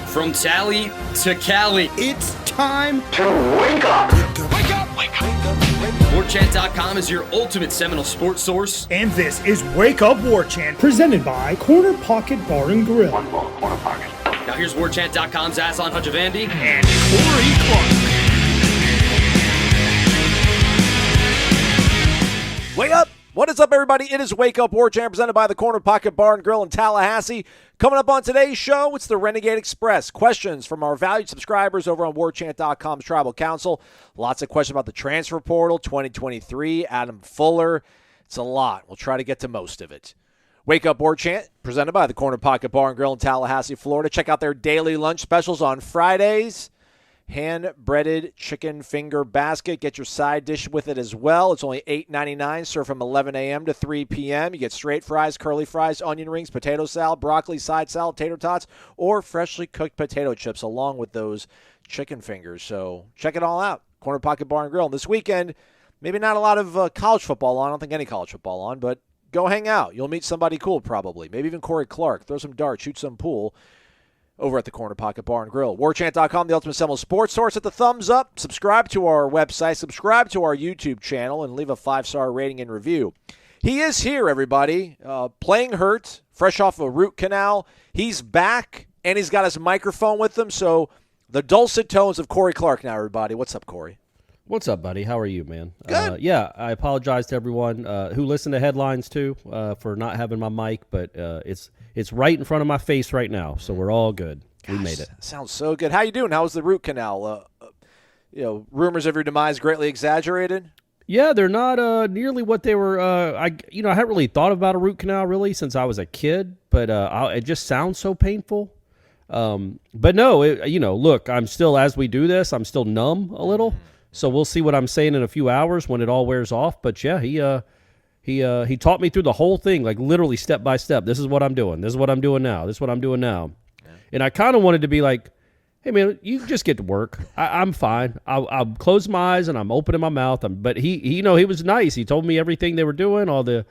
From Tally to Cali, It's time to wake up. Wake up! Wake up! Warchant.com is your ultimate Seminole sports source. And this is Wake Up Warchant, presented by Corner Pocket Bar and Grill. One more corner pocket. Now here's Warchant.com's Aslan Hajavandi And Corey Clark. Wake up! What is up, everybody? It is Wake Up Warchant, presented by the Corner Pocket Bar and Grill in Tallahassee. Coming up on today's show, it's the Renegade Express. Questions from our valued subscribers over on Warchant.com's Tribal Council. Lots of questions about the transfer portal, 2023, Adam Fuller. It's a lot. We'll try to get to most of it. Wake Up Warchant, presented by the Corner Pocket Bar and Grill in Tallahassee, Florida. Check out their daily lunch specials on Fridays. Hand-breaded chicken finger basket. Get your side dish with it as well. It's only $8.99. Served from 11 a.m. to 3 p.m. You get straight fries, curly fries, onion rings, potato salad, broccoli, side salad, tater tots, or freshly cooked potato chips along with those chicken fingers. So check it all out. Corner Pocket Bar and Grill. And this weekend, maybe not a lot of college football on. I don't think any college football on, but go hang out. You'll meet somebody cool probably. Maybe even Corey Clark. Throw some darts, shoot some pool. Over at the Corner Pocket Bar and Grill. Warchant.com, the ultimate Seminole sports source. Hit the thumbs up. Subscribe to our website. Subscribe to our YouTube channel and leave a 5-star rating and review. He is here, everybody. Playing hurt, fresh off a root canal. He's back, and he's got his microphone with him. So the dulcet tones of Corey Clark now, everybody. What's up, Corey? What's up, buddy? How are you, man? Good. Yeah, I apologize to everyone who listened to headlines, too, for not having my mic, but it's right in front of my face right now, so we're all good. Gosh, we made it. Sounds so good. How you doing? How was the root canal? Rumors of your demise greatly exaggerated? Yeah, they're not nearly what they were. I hadn't really thought about a root canal, really, since I was a kid, but it just sounds so painful. But no, look, I'm still, as we do this, I'm still numb a little. So we'll see what I'm saying in a few hours when it all wears off. But yeah, he taught me through the whole thing, like literally step by step. This is what I'm doing. This is what I'm doing now. This is what I'm doing now. Yeah. And I kind of wanted to be like, hey man, you just get to work. I'm fine. I'll close my eyes and I'm opening my mouth. But he was nice. He told me everything they were doing, all the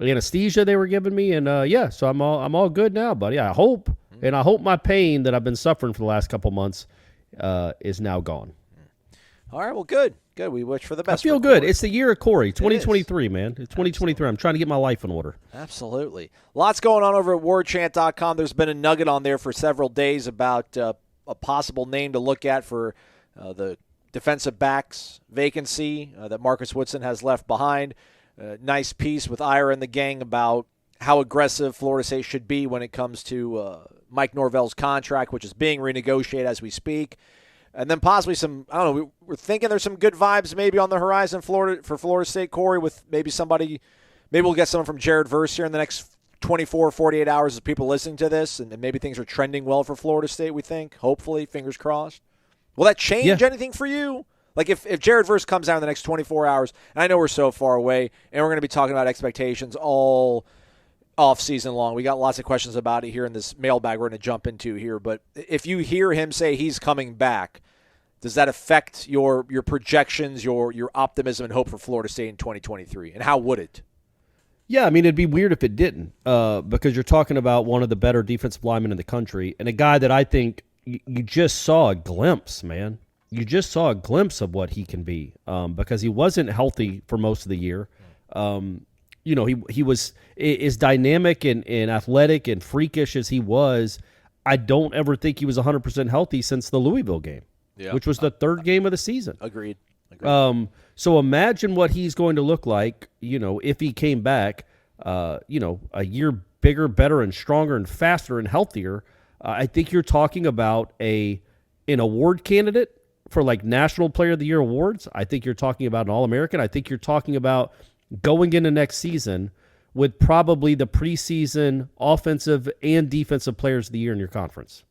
anesthesia they were giving me, and so I'm all good now, buddy. I hope, and I hope my pain that I've been suffering for the last couple months is now gone. All right, well, good. We wish for the best. I feel good. It's the year of Corey, 2023, man. It's 2023. Absolutely. I'm trying to get my life in order. Absolutely. Lots going on over at warchant.com. There's been a nugget on there for several days about a possible name to look at for the defensive backs vacancy that Marcus Woodson has left behind. Nice piece with Ira and the gang about how aggressive Florida State should be when it comes to Mike Norvell's contract, which is being renegotiated as we speak. And then possibly some, I don't know, we're thinking there's some good vibes maybe on the horizon for Florida State, Corey, with maybe we'll get someone from Jared Verse here in the next 24, 48 hours as people listening to this, and maybe things are trending well for Florida State, we think, hopefully, fingers crossed. Will that change anything for you? Like if Jared Verse comes out in the next 24 hours, and I know we're so far away, and we're going to be talking about expectations all off-season long. We got lots of questions about it here in this mailbag we're going to jump into here. But if you hear him say he's coming back, does that affect your projections, your optimism and hope for Florida State in 2023? And how would it? Yeah, I mean, it'd be weird if it didn't because you're talking about one of the better defensive linemen in the country and a guy that I think you just saw a glimpse, man. You just saw a glimpse of what he can be because he wasn't healthy for most of the year. He was as dynamic and athletic and freakish as he was. I don't ever think he was 100% healthy since the Louisville game, which was the third game of the season. Agreed. So imagine what he's going to look like, if he came back, a year bigger, better, and stronger, and faster, and healthier. I think you're talking about an award candidate for like National Player of the Year awards. I think you're talking about an All-American. I think you're talking about going into next season with probably the preseason offensive and defensive players of the year in your conference.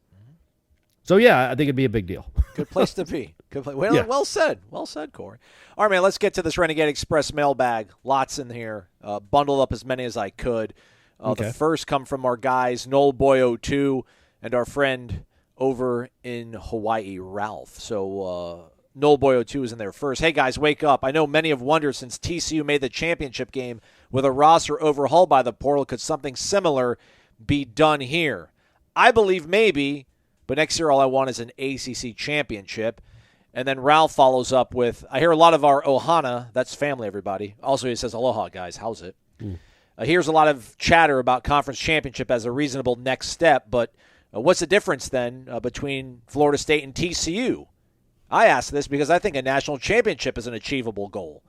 So, yeah, I think it'd be a big deal. Good place to be. Well said. Well said, Corey. All right, man, let's get to this Renegade Express mailbag. Lots in here. Bundled up as many as I could. Okay. The first come from our guys, Noel Boy 02 and our friend over in Hawaii, Ralph. So, Noel Boy 02 is in there first. Hey, guys, wake up. I know many have wondered since TCU made the championship game with a roster overhauled by the portal, could something similar be done here? I believe maybe, but next year all I want is an ACC championship. And then Ralph follows up with, I hear a lot of our Ohana, that's family, everybody. Also, he says, aloha, guys, how's it? Here's a lot of chatter about conference championship as a reasonable next step, but what's the difference then between Florida State and TCU? I ask this because I think a national championship is an achievable goal.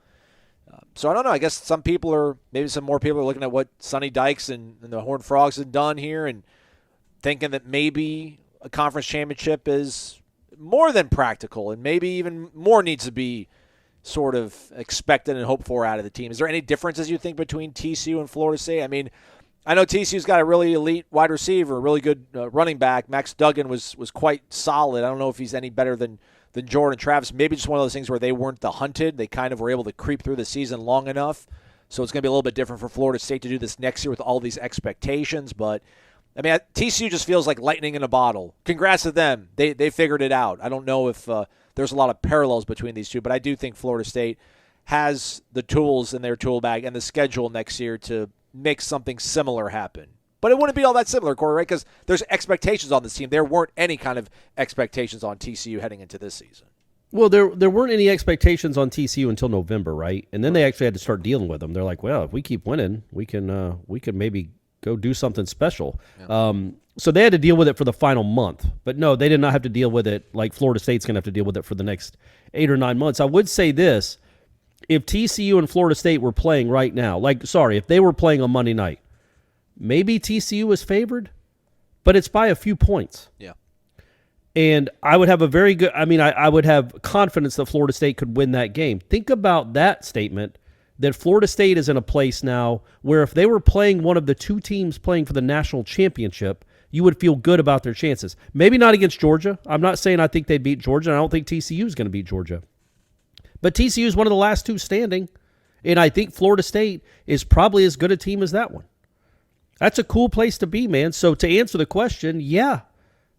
So I don't know. I guess some more people are looking at what Sonny Dykes and the Horned Frogs have done here and thinking that maybe a conference championship is more than practical and maybe even more needs to be sort of expected and hoped for out of the team. Is there any differences you think between TCU and Florida State? I mean, I know TCU's got a really elite wide receiver, a really good running back. Max Duggan was quite solid. I don't know if he's any better than Jordan Travis. Maybe just one of those things where they weren't the hunted. They kind of were able to creep through the season long enough. So it's going to be a little bit different for Florida State to do this next year with all these expectations. But, I mean, TCU just feels like lightning in a bottle. Congrats to them. They figured it out. I don't know if there's a lot of parallels between these two, but I do think Florida State has the tools in their tool bag and the schedule next year to make something similar happen. But it wouldn't be all that similar, Corey, right? Because there's expectations on this team. There weren't any kind of expectations on TCU heading into this season. Well, there weren't any expectations on TCU until November, right? And then they actually had to start dealing with them. They're like, well, if we keep winning, we can maybe go do something special. Yeah. So they had to deal with it for the final month. But no, they did not have to deal with it like Florida State's going to have to deal with it for the next 8 or 9 months. I would say this. If TCU and Florida State were playing right now, if they were playing on Monday night, maybe TCU is favored, but it's by a few points. Yeah. And I would have I would have confidence that Florida State could win that game. Think about that statement, that Florida State is in a place now where if they were playing one of the two teams playing for the national championship, you would feel good about their chances. Maybe not against Georgia. I'm not saying I think they beat Georgia, and I don't think TCU is going to beat Georgia. But TCU is one of the last two standing, and I think Florida State is probably as good a team as that one. That's a cool place to be, man. So to answer the question, yeah,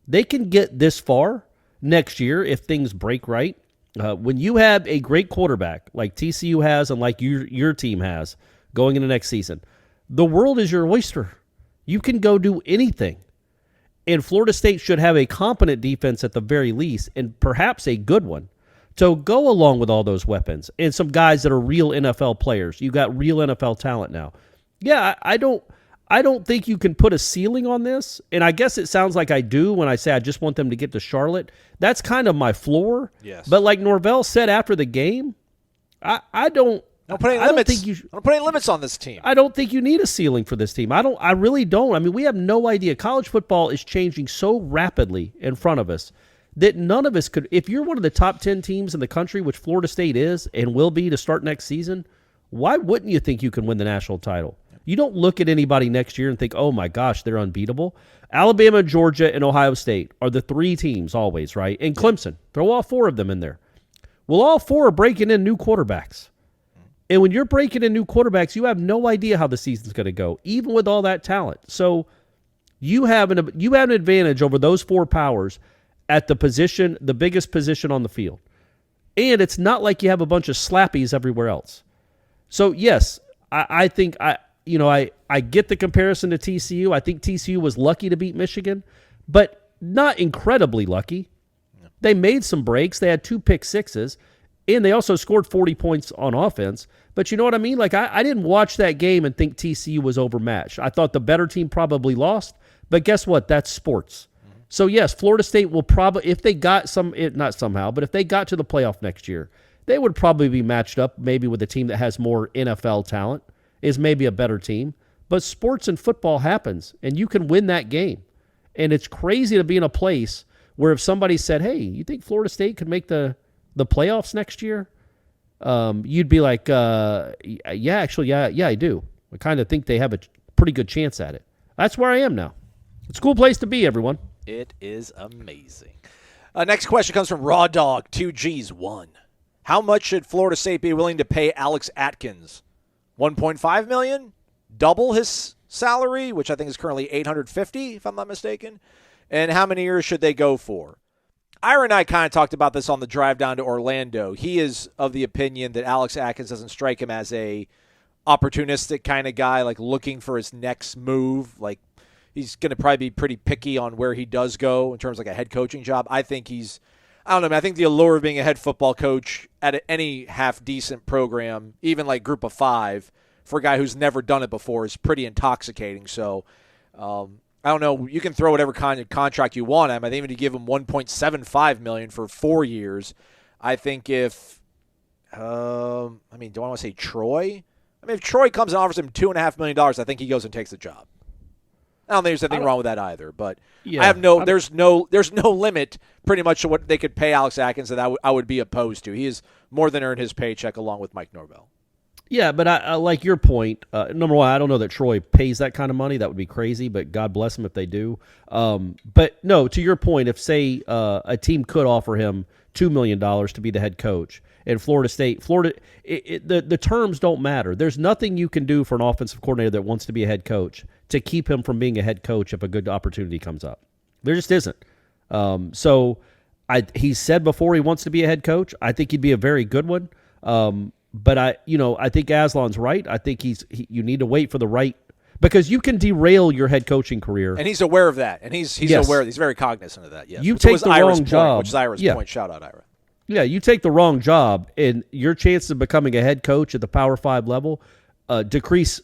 they can get this far next year if things break right. When you have a great quarterback like TCU has and like your team has going into next season, the world is your oyster. You can go do anything. And Florida State should have a competent defense at the very least, and perhaps a good one, to go along with all those weapons and some guys that are real NFL players. You got real NFL talent now. Yeah, I don't think you can put a ceiling on this, and I guess it sounds like I do when I say I just want them to get to Charlotte. That's kind of my floor. Yes. But like Norvell said after the game, I don't put any limits. Don't put any limits on this team. I don't think you need a ceiling for this team. I really don't. I mean, we have no idea. College football is changing so rapidly in front of us that none of us could. If you're one of the top 10 teams in the country, which Florida State is and will be to start next season, why wouldn't you think you can win the national title? You don't look at anybody next year and think, oh my gosh, they're unbeatable. Alabama, Georgia, and Ohio State are the three teams always, right? And Clemson. Throw all four of them in there. Well, all four are breaking in new quarterbacks. And when you're breaking in new quarterbacks, you have no idea how the season's going to go, even with all that talent. So you have an advantage over those four powers at the position, the biggest position on the field. And it's not like you have a bunch of slappies everywhere else. So yes, I think I get the comparison to TCU. I think TCU was lucky to beat Michigan, but not incredibly lucky. They made some breaks. They had 2 pick sixes, and they also scored 40 points on offense. But you know what I mean? Like, I didn't watch that game and think TCU was overmatched. I thought the better team probably lost, but guess what? That's sports. Mm-hmm. So, yes, Florida State will probably, if they got not somehow, but if they got to the playoff next year, they would probably be matched up maybe with a team that has more NFL talent, is maybe a better team. But sports and football happens, and you can win that game. And it's crazy to be in a place where if somebody said, hey, you think Florida State could make the playoffs next year? You'd be like, yeah, I do. I kind of think they have a pretty good chance at it. That's where I am now. It's a cool place to be, everyone. It is amazing. Next question comes from Raw Dog, 2Gs1. How much should Florida State be willing to pay Alex Atkins? $1.5 million? Double his salary, which I think is currently $850, if I'm not mistaken. And how many years should they go for? Ira and I kind of talked about this on the drive down to Orlando. He is of the opinion that Alex Atkins doesn't strike him as a opportunistic kind of guy, like looking for his next move. Like, he's going to probably be pretty picky on where he does go in terms of like a head coaching job. I think I don't know, man. I think the allure of being a head football coach at any half-decent program, even like Group of 5, for a guy who's never done it before is pretty intoxicating. So, I don't know. You can throw whatever kind of contract you want at him. I think even to give him $1.75 million for 4 years. I think if, do I want to say Troy? If Troy comes and offers him $2.5 million, I think he goes and takes the job. I don't think there's anything wrong with that either, but yeah, there's no limit pretty much to what they could pay Alex Atkins that I would be opposed to. He has more than earned his paycheck along with Mike Norvell. Yeah, but I like your point. Number one, I don't know that Troy pays that kind of money. That would be crazy, but God bless him if they do. But no, to your point, if say a team could offer him $2 million to be the head coach, and Florida State, the terms don't matter. There's nothing you can do for an offensive coordinator that wants to be a head coach to keep him from being a head coach if a good opportunity comes up. There just isn't. He said before he wants to be a head coach. I think he'd be a very good one. But I think Aslan's right. I think you need to wait for the right, because you can derail your head coaching career. And he's aware of that. And he's aware. He's very cognizant of that. Yes. You take the wrong job, which is Ira's point. Shout out, Ira. Yeah, you take the wrong job, and your chances of becoming a head coach at the Power 5 level decrease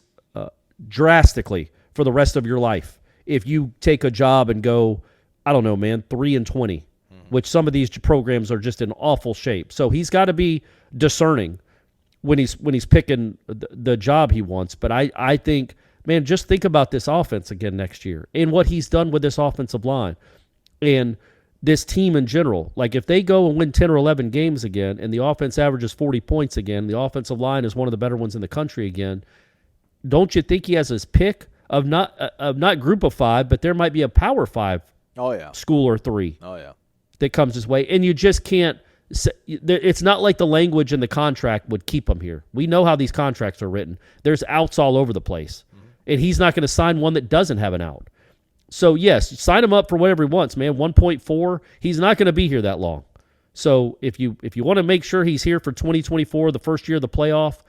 drastically for the rest of your life. If you take a job and go, I don't know, man, 3-20, which some of these programs are just in awful shape. So he's got to be discerning when he's picking the job he wants. But I think, man, just think about this offense again next year and what he's done with this offensive line and this team in general. Like, if they go and win 10 or 11 games again and the offense averages 40 points again, the offensive line is one of the better ones in the country again, don't you think he has his pick of not Group of 5, but there might be a Power 5 school or 3 that comes his way? And you just can't. It's not like the language in the contract would keep him here. We know how these contracts are written. There's outs all over the place. And he's not going to sign one that doesn't have an out. So, yes, sign him up for whatever he wants, man. 1.4, he's not going to be here that long. So if you want to make sure he's here for 2024, the first year of the playoff,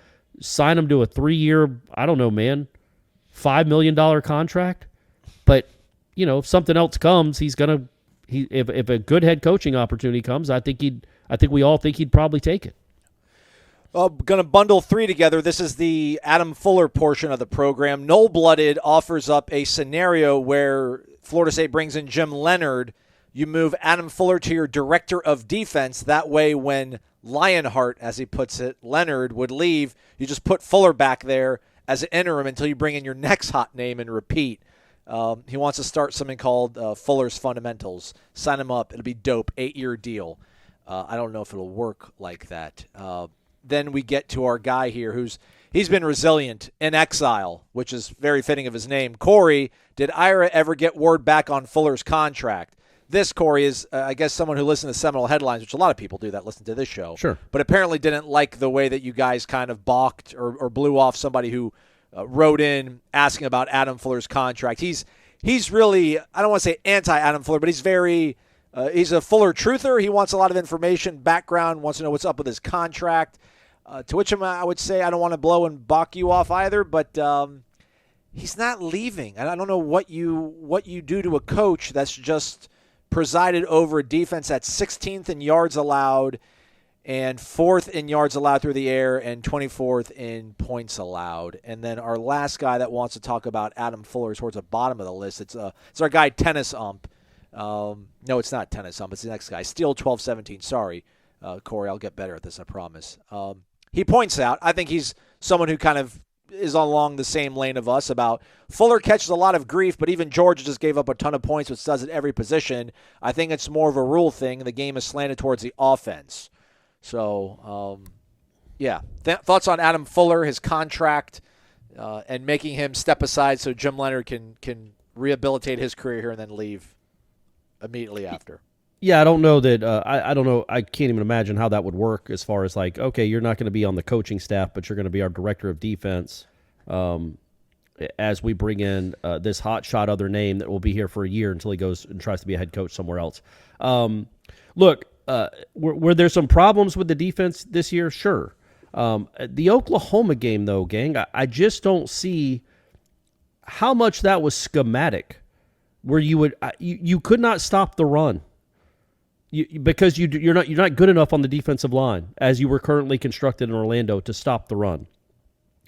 sign him to a 3-year, I don't know, man, $5 million contract. But, if something else comes, if a good head coaching opportunity comes, I think we all think he'd probably take it. Well, going to bundle 3 together. This is the Adam Fuller portion of the program. Nole-blooded offers up a scenario where Florida State brings in Jim Leonard. You move Adam Fuller to your director of defense. That way, when Lionheart, as he puts it, Leonard, would leave, you just put Fuller back there as an interim until you bring in your next hot name and repeat. He wants to start something called Fuller's Fundamentals. Sign him up. It'll be dope. 8-year deal. I don't know if it'll work like that. Then we get to our guy here he's been resilient in exile, which is very fitting of his name. Corey, did Ira ever get word back on Fuller's contract? This, Corey, is, I guess, someone who listens to Seminole Headlines, which a lot of people do that listen to this show. Sure. But apparently didn't like the way that you guys kind of balked or blew off somebody who wrote in asking about Adam Fuller's contract. He's really, I don't want to say anti-Adam Fuller, but he's very he's a Fuller truther. He wants a lot of information, background, wants to know what's up with his contract. To which I would say I don't want to blow and balk you off either, but he's not leaving. And I don't know what you do to a coach that's just presided over a defense that's 16th in yards allowed and 4th in yards allowed through the air and 24th in points allowed. And then our last guy that wants to talk about Adam Fuller is towards the bottom of the list. It's our guy, Tennis Ump. No, it's not Tennis Ump. It's the next guy. Steel 1217. Sorry, Corey. I'll get better at this, I promise. He points out, I think he's someone who kind of is along the same lane of us about Fuller catches a lot of grief, but even Georgia just gave up a ton of points, which does at every position. I think it's more of a rule thing. The game is slanted towards the offense. So, thoughts on Adam Fuller, his contract, and making him step aside so Jim Leonard can rehabilitate his career here and then leave immediately after. Yeah, I don't know that. I don't know. I can't even imagine how that would work as far as like, okay, you're not going to be on the coaching staff, but you're going to be our director of defense as we bring in this hotshot other name that will be here for a year until he goes and tries to be a head coach somewhere else. Look, were there some problems with the defense this year? Sure. The Oklahoma game, though, gang, I just don't see how much that was schematic where you could not stop the run. Because you're not good enough on the defensive line as you were currently constructed in Orlando to stop the run.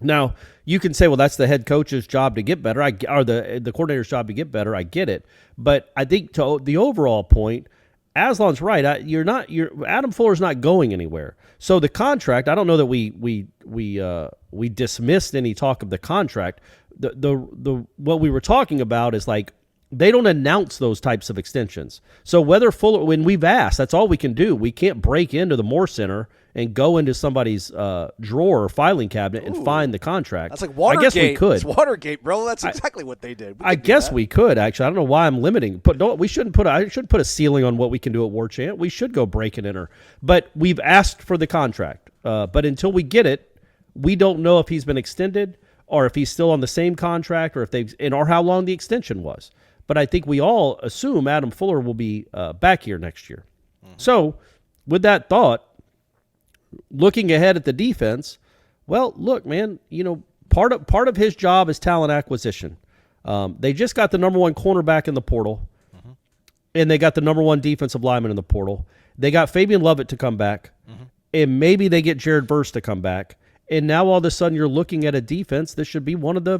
Now, you can say, well, that's the head coach's job to get better, or the coordinator's job to get better. I get it, but I think to the overall point, Aslan's right. Adam Fuller's not going anywhere. So the contract, I don't know that we dismissed any talk of the contract. The what we were talking about is like, they don't announce those types of extensions. So whether Fuller, when we've asked, that's all we can do. We can't break into the Moore Center and go into somebody's drawer or filing cabinet and find the contract. That's like Watergate. I guess we could. It's Watergate, bro. That's exactly what they did. I guess we could, actually. I don't know why I'm limiting. I shouldn't put a ceiling on what we can do at Warchant. We should go break and enter. But we've asked for the contract. But until we get it, we don't know if he's been extended or if he's still on the same contract or how long the extension was. But I think we all assume Adam Fuller will be back here next year. Mm-hmm. So, with that thought, looking ahead at the defense, well, look, man, part of his job is talent acquisition. They just got the number one cornerback in the portal, and they got the number one defensive lineman in the portal. They got Fabian Lovett to come back, and maybe they get Jared Verse to come back. And now all of a sudden you're looking at a defense that should be one of the,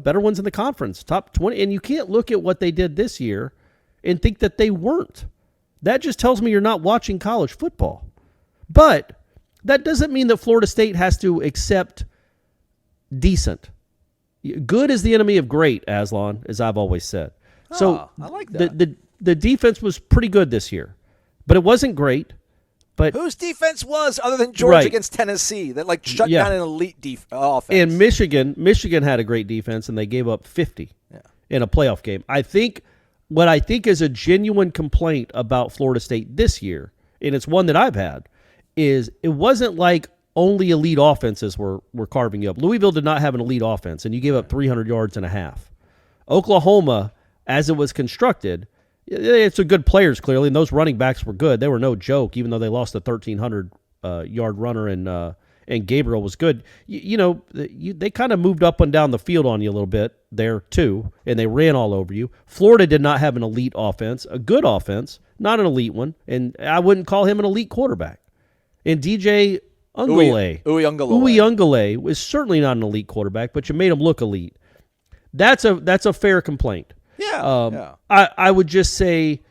better ones in the conference, top 20. And you can't look at what they did this year and think that they weren't. That just tells me you're not watching college football. But that doesn't mean that Florida State has to accept decent. Good is the enemy of great, Aslan, as I've always said. So I like that. The defense was pretty good this year, but it wasn't great. But whose defense was, other than Georgia against Tennessee, that shut down an elite offense? And Michigan had a great defense, and they gave up 50 in a playoff game. What I think is a genuine complaint about Florida State this year, and it's one that I've had, is it wasn't like only elite offenses were carving you up. Louisville did not have an elite offense, and you gave up 300 yards and a half. Oklahoma, as it was constructed, it's a good players, clearly, and those running backs were good. They were no joke, even though they lost a 1,300-yard runner, and Gabriel was good. They kind of moved up and down the field on you a little bit there, too, and they ran all over you. Florida did not have an elite offense, a good offense, not an elite one, and I wouldn't call him an elite quarterback. And DJ Uiagalelei was certainly not an elite quarterback, but you made him look elite. That's a fair complaint. Yeah. I would just say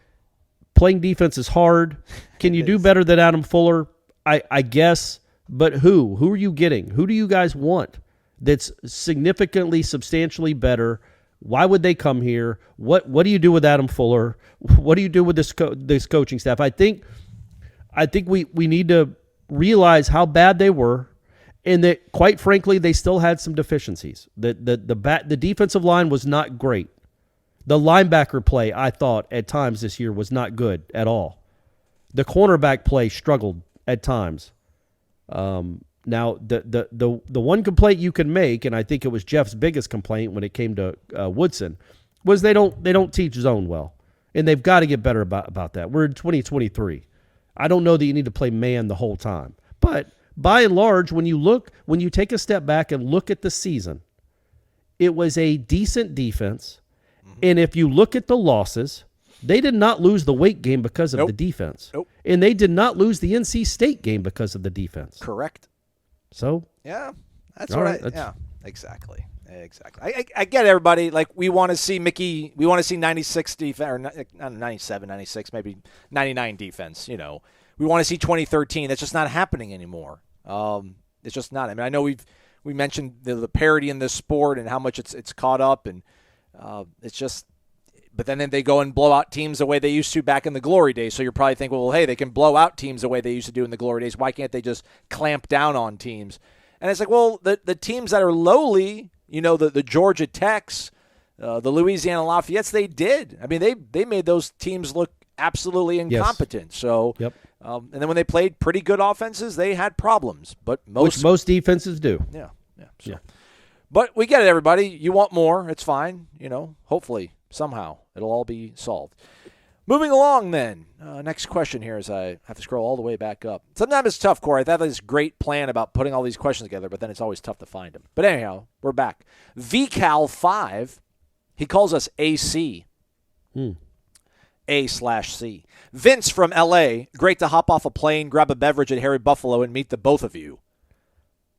playing defense is hard. Can you do better than Adam Fuller? I guess. But who? Who are you getting? Who do you guys want that's significantly, substantially better? Why would they come here? What do you do with Adam Fuller? What do you do with this coaching staff? I think we need to realize how bad they were, and that, quite frankly, they still had some deficiencies. The defensive line was not great. The linebacker play, I thought, at times this year was not good at all. The cornerback play struggled at times. Now, the one complaint you can make, and I think it was Jeff's biggest complaint when it came to Woodson, was they don't teach zone well, and they've got to get better about that. We're in 2023. I don't know that you need to play man the whole time, but by and large, when you take a step back and look at the season, it was a decent defense. And if you look at the losses, they did not lose the Wake game because of the defense. Nope. And they did not lose the NC State game because of the defense. Correct. So yeah, that's all right. Yeah, exactly. I get everybody. Like, we want to see Mickey. We want to see 96 defense, or not 97, 96, maybe 99 defense. We want to see 2013. That's just not happening anymore. It's just not. I mean, I know we mentioned the parity in this sport and how much it's caught up, and it's just. But then they go and blow out teams the way they used to back in the glory days. So you're probably thinking, well, hey, they can blow out teams the way they used to do in the glory days. Why can't they just clamp down on teams? And it's like, well, the teams that are lowly, the Georgia Techs, the Louisiana Lafayettes, they did. I mean, they made those teams look absolutely incompetent. Yes. So, and then when they played pretty good offenses, they had problems. But most defenses do. Yeah. So. Yeah. But we get it, everybody. You want more. It's fine. Hopefully. Somehow it'll all be solved. Moving along then. Next question here as I have to scroll all the way back up. Sometimes it's tough, Corey. I have this great plan about putting all these questions together, but then it's always tough to find them. But anyhow, we're back. VCal5, he calls us AC. A/C. Vince from L.A. Great to hop off a plane, grab a beverage at Harry Buffalo, and meet the both of you.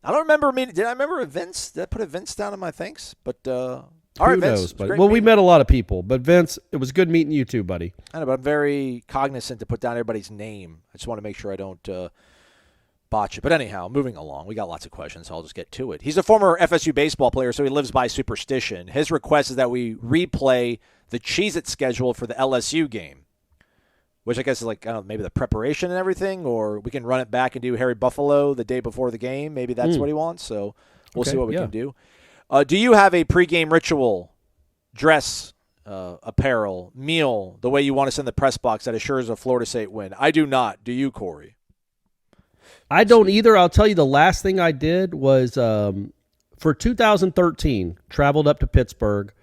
I don't remember meeting. Did I remember a Vince? Did I put a Vince down in my thanks? But all right, Who Vince. knows? But, well, we met a lot of people. But Vince, it was good meeting you too, buddy. I know, but I'm very cognizant to put down everybody's name. I just want to make sure I don't botch it. But anyhow, moving along. We got lots of questions, so I'll just get to it. He's a former FSU baseball player, so he lives by superstition. His request is that we replay the Cheez-It schedule for the LSU game, which I guess is like, I don't know, maybe the preparation and everything, or we can run it back and do Harry Buffalo the day before the game. Maybe that's what he wants, so we'll see what we can do. Do you have a pregame ritual, dress, apparel, meal, the way you want us in the press box that assures a Florida State win? I do not. Do you, Corey? I don't either. I'll tell you the last thing I did was for 2013, traveled up to Pittsburgh,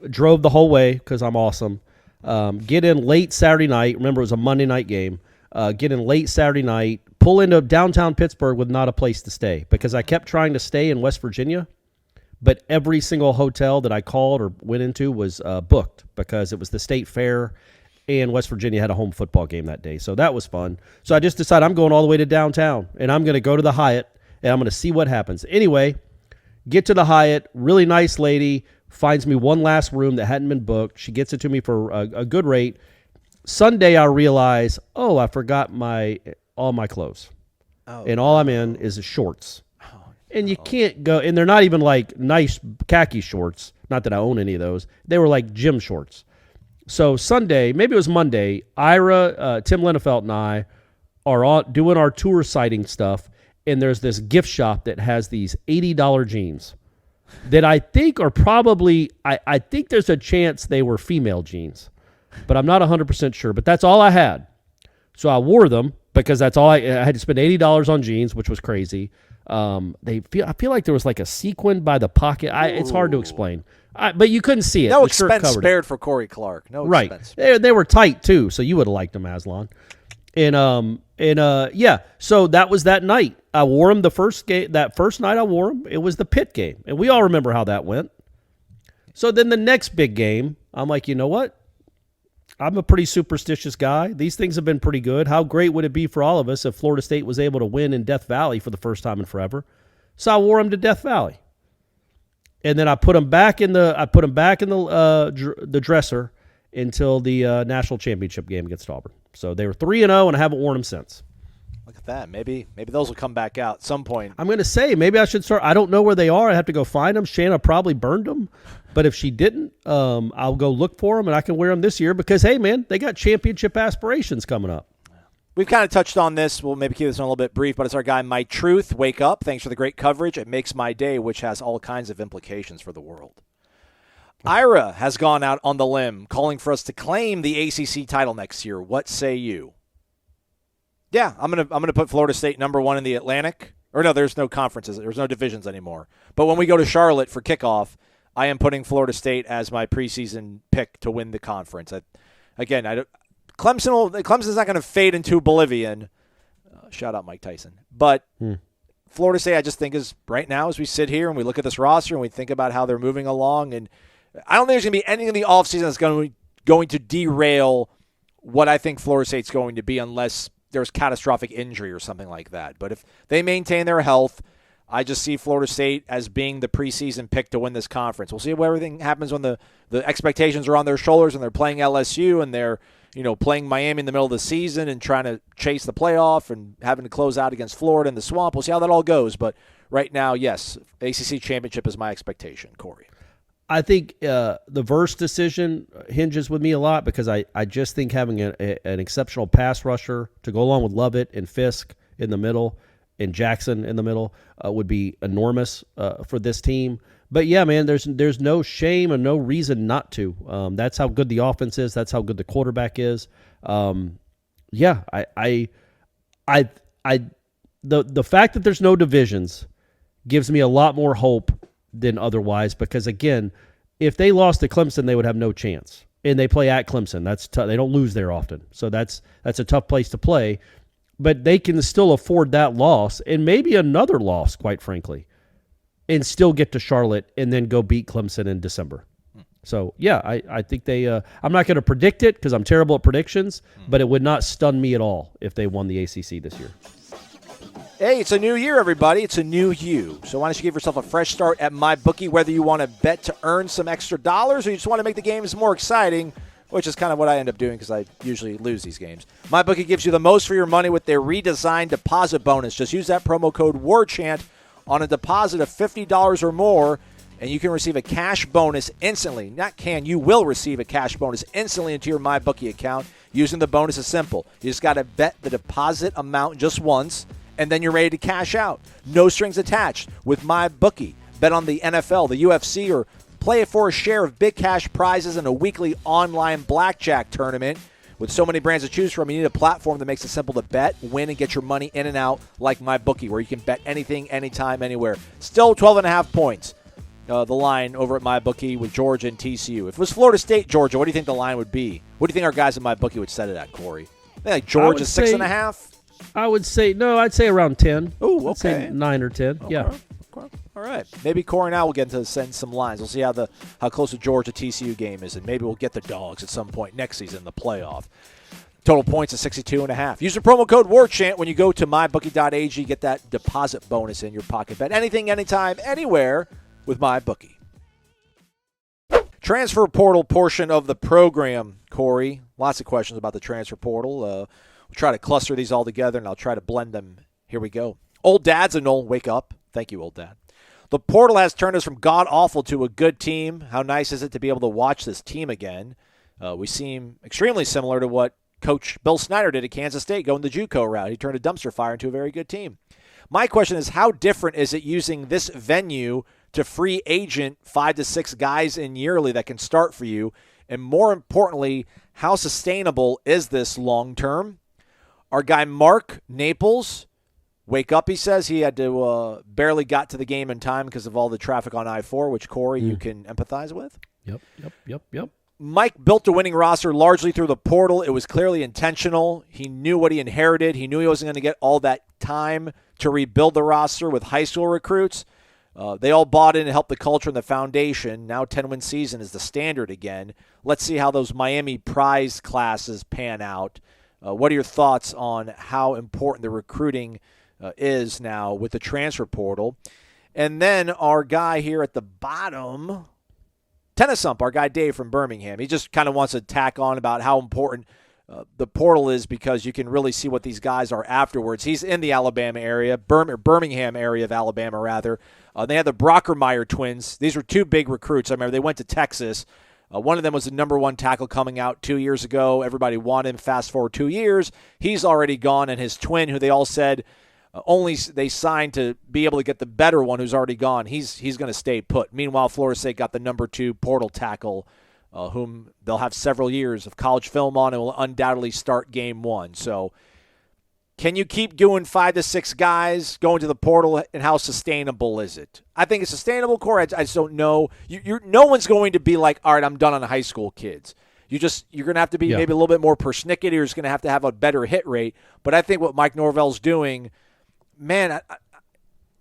drove the whole way because I'm awesome. Get in late Saturday night. Remember, it was a Monday night game. Get in late Saturday night, pull into downtown Pittsburgh with not a place to stay because I kept trying to stay in West Virginia, but every single hotel that I called or went into was booked because it was the state fair and West Virginia had a home football game that day. So that was fun. So I just decided I'm going all the way to downtown, and I'm going to go to the Hyatt, and I'm going to see what happens. Anyway, get to the Hyatt, really nice lady, finds me one last room that hadn't been booked. She gets it to me for a good rate. Sunday, I realize, I forgot all my clothes. And all I'm in is shorts. And you can't go, and they're not even like nice khaki shorts. Not that I own any of those. They were like gym shorts. So Sunday, maybe it was Monday, Ira, Tim Linnefelt, and I are doing our tour sighting stuff, and there's this gift shop that has these $80 jeans that I think are probably, I think there's a chance they were female jeans, but I'm not 100% sure. But that's all I had. So I wore them because that's all I had to spend $80 on jeans, which was crazy. I feel like there was like a sequin by the pocket. It's hard to explain. But you couldn't see it. No expense spared for Corey Clark. No expense. Right. They were tight too, so you would have liked them, Aslan. So that was that night. I wore them the first game. That first night I wore them. It was the Pitt game, and we all remember how that went. So then the next big game, I'm like, you know what? I'm a pretty superstitious guy. These things have been pretty good. How great would it be for all of us if Florida State was able to win in Death Valley for the first time in forever? So I wore them to Death Valley, and then I put them back in the dresser until the national championship game against Auburn. So they were 3-0, and I haven't worn them since. Look at that. Maybe those will come back out at some point. I'm going to say maybe I should start. I don't know where they are. I have to go find them. Shanna probably burned them. But if she didn't, I'll go look for them, and I can wear them this year because, hey, man, they got championship aspirations coming up. We've kind of touched on this. We'll maybe keep this one a little bit brief, but it's our guy, My Truth. Wake up. Thanks for the great coverage. It makes my day, which has all kinds of implications for the world. Ira has gone out on the limb, calling for us to claim the ACC title next year. What say you? Yeah, I'm gonna put Florida State number 1 in the Atlantic. Or no, there's no conferences. There's no divisions anymore. But when we go to Charlotte for kickoff, I am putting Florida State as my preseason pick to win the conference. Clemson's not going to fade into oblivion. Shout out Mike Tyson. But Florida State, I just think, is right now as we sit here and we look at this roster and we think about how they're moving along, and I don't think there's going to be anything in the offseason that's going to derail what I think Florida State's going to be unless there's catastrophic injury or something like that. But if they maintain their health, I just see Florida State as being the preseason pick to win this conference. We'll see what everything happens when the expectations are on their shoulders and they're playing LSU and they're playing Miami in the middle of the season and trying to chase the playoff and having to close out against Florida in the swamp. We'll see how that all goes. But right now, yes, ACC championship is my expectation, Corey. I think the Verse decision hinges with me a lot because I just think having an exceptional pass rusher to go along with Lovett and Fisk in the middle and Jackson in the middle would be enormous for this team. But yeah, man, there's no shame and no reason not to. That's how good the offense is. That's how good the quarterback is. The fact that there's no divisions gives me a lot more hope than otherwise, because again, if they lost to Clemson, they would have no chance. And they play at Clemson. That's tough. They don't lose there often. So that's a tough place to play. But they can still afford that loss and maybe another loss, quite frankly, and still get to Charlotte and then go beat Clemson in December. So, yeah, I think they I'm not going to predict it because I'm terrible at predictions, but it would not stun me at all if they won the ACC this year. Hey, it's a new year, everybody. It's a new you. So why don't you give yourself a fresh start at MyBookie, whether you want to bet to earn some extra dollars or you just want to make the games more exciting, which is kind of what I end up doing because I usually lose these games. MyBookie gives you the most for your money with their redesigned deposit bonus. Just use that promo code WARCHANT on a deposit of $50 or more, and you can receive a cash bonus instantly. You will receive a cash bonus instantly into your MyBookie account. Using the bonus is simple. You just got to bet the deposit amount just once, and then you're ready to cash out. No strings attached with MyBookie. Bet on the NFL, the UFC, or play it for a share of big cash prizes in a weekly online blackjack tournament. With so many brands to choose from, you need a platform that makes it simple to bet, win, and get your money in and out like MyBookie, where you can bet anything, anytime, anywhere. Still 12.5 points, the line over at MyBookie with Georgia and TCU. If it was Florida State, Georgia, what do you think the line would be? What do you think our guys at MyBookie would set it at, Corey? I think like Georgia 6.5? I would say, no, I'd say around 10. Ooh, okay. I'd say 9 or 10, okay. yeah. Okay. All right. Maybe Corey and I will get into send some lines. We'll see how close the Georgia TCU game is, and maybe we'll get the dogs at some point next season in the playoff. Total points is 62.5. Use the promo code WARCHANT when you go to mybookie.ag. Get that deposit bonus in your pocket. Bet anything, anytime, anywhere with MyBookie. Transfer portal portion of the program, Corey. Lots of questions about the transfer portal. We'll try to cluster these all together, and I'll try to blend them. Here we go. Old Dad's a Nole. Wake up. Thank you, Old Dad. The portal has turned us from god-awful to a good team. How nice is it to be able to watch this team again? We seem extremely similar to what Coach Bill Snyder did at Kansas State, going the JUCO route. He turned a dumpster fire into a very good team. My question is, how different is it using this venue to free agent 5 to 6 guys in yearly that can start for you? And more importantly, how sustainable is this long-term? Our guy Mark Naples, wake up, he says. He had to barely got to the game in time because of all the traffic on I-4, which, Corey, you can empathize with. Yep. Mike built a winning roster largely through the portal. It was clearly intentional. He knew what he inherited. He knew he wasn't going to get all that time to rebuild the roster with high school recruits. They all bought in and helped the culture and the foundation. Now 10-win season is the standard again. Let's see how those Miami prize classes pan out. What are your thoughts on how important the recruiting is now with the transfer portal? And then our guy here at the bottom, Tennis Ump, our guy Dave from Birmingham, he just kind of wants to tack on about how important the portal is because you can really see what these guys are afterwards. He's in the Alabama area, Birmingham area of Alabama, rather. They had the Brockermeyer twins. These were 2 big recruits. I remember they went to Texas. One of them was the number 1 tackle coming out 2 years ago. Everybody wanted him. Fast forward 2 years. He's already gone, and his twin, who they all said only they signed to be able to get the better one who's already gone, he's going to stay put. Meanwhile, Florida State got the number 2 portal tackle, whom they'll have several years of college film on and will undoubtedly start game 1. So can you keep doing 5 to 6 guys going to the portal, and how sustainable is it? I think it's sustainable, Corey. I just don't know. No one's going to be like, all right, I'm done on high school kids. You're going to have to be maybe a little bit more persnickety, or you're just going to have a better hit rate. But I think what Mike Norvell's doing, man,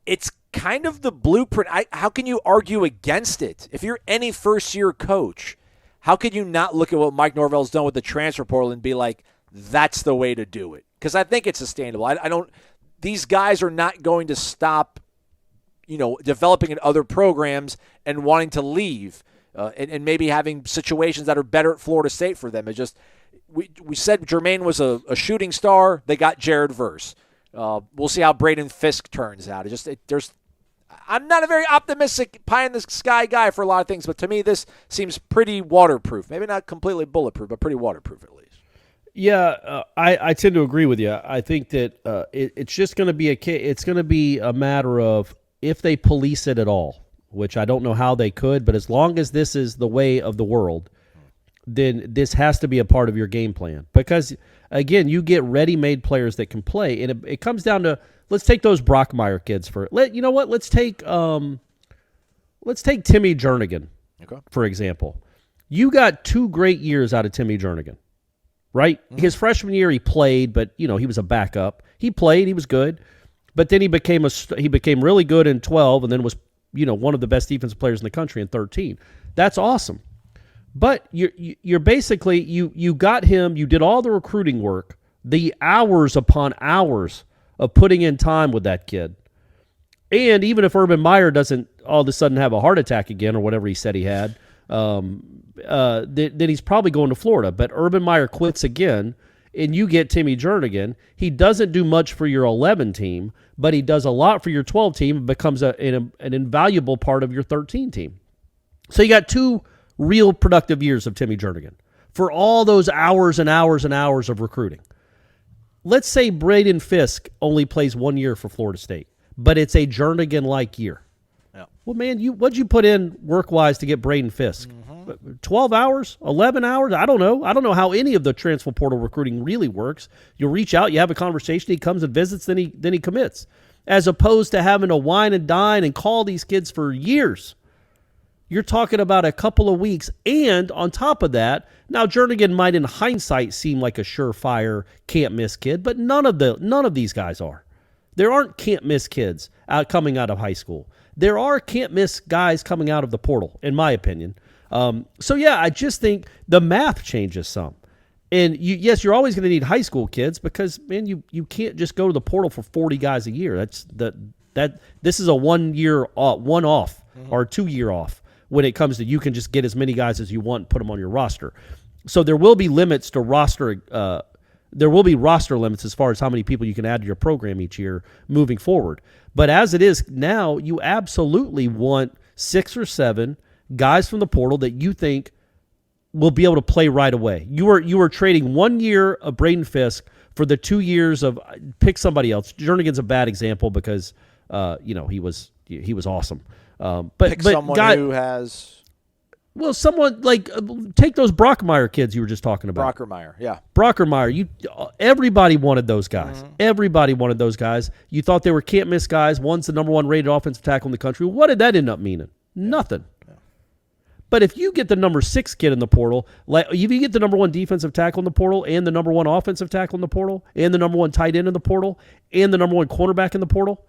it's kind of the blueprint. How can you argue against it? If you're any first-year coach, how could you not look at what Mike Norvell's done with the transfer portal and be like, that's the way to do it? Because I think it's sustainable. I don't. These guys are not going to stop, developing in other programs and wanting to leave, and maybe having situations that are better at Florida State for them. It just we said Jermaine was a shooting star. They got Jared Verse. We'll see how Braden Fisk turns out. I'm not a very optimistic pie-in-the-sky guy for a lot of things, but to me this seems pretty waterproof. Maybe not completely bulletproof, but pretty waterproof at least. Yeah, I tend to agree with you. I think that it's just going to be a matter of if they police it at all, which I don't know how they could, but as long as this is the way of the world, then this has to be a part of your game plan. Because, again, you get ready-made players that can play, and it comes down to, let's take those Brockmeyer kids you know what? Let's take Timmy Jernigan, for example. You got 2 great years out of Timmy Jernigan, right? Mm-hmm. His freshman year he played, but he was a backup. He played, he was good, but then he became really good in 12, and then was one of the best defensive players in the country in 13. That's awesome. But you're basically you got him. You did all the recruiting work, the hours upon hours of putting in time with that kid. And even if Urban Meyer doesn't all of a sudden have a heart attack again or whatever he said he had, then he's probably going to Florida. But Urban Meyer quits again, and you get Timmy Jernigan. He doesn't do much for your 11 team, but he does a lot for your 12 team and becomes an invaluable part of your 13 team. So you got 2 real productive years of Timmy Jernigan for all those hours and hours and hours of recruiting. Let's say Braden Fisk only plays 1 year for Florida State, but it's a Jernigan-like year. Yeah. Well, man, what'd you put in work-wise to get Braden Fisk? 12 hours? 11 hours? I don't know. I don't know how any of the transfer portal recruiting really works. You reach out, you have a conversation, he comes and visits, then he commits. As opposed to having to wine and dine and call these kids for years. You're talking about a couple of weeks, and on top of that, now Jernigan might in hindsight seem like a surefire can't-miss kid, but none of these guys are. There aren't can't-miss kids coming out of high school. There are can't-miss guys coming out of the portal, in my opinion. So, yeah, I just think the math changes some. And, yes, you're always going to need high school kids because, man, you can't just go to the portal for 40 guys a year. This is a 1 year one-off or 2 year off. When it comes to you can just get as many guys as you want and put them on your roster. So there will be limits to roster. There will be roster limits as far as how many people you can add to your program each year moving forward. But as it is now, you absolutely want 6 or 7 guys from the portal that you think will be able to play right away. You are trading 1 year of Braden Fisk for the 2 years of pick somebody else. Jernigan's a bad example because he was awesome. But someone who has... Well, someone like take those Brockmeyer kids you were just talking about. Brockermeyer, yeah. Brockermeyer, everybody wanted those guys. Mm-hmm. Everybody wanted those guys. You thought they were can't-miss guys. One's the number 1 rated offensive tackle in the country. What did that end up meaning? Nothing. Yeah. But if you get the number 6 kid in the portal, like if you get the number 1 defensive tackle in the portal and the number 1 offensive tackle in the portal and the number 1 tight end in the portal and the number 1 cornerback in the portal,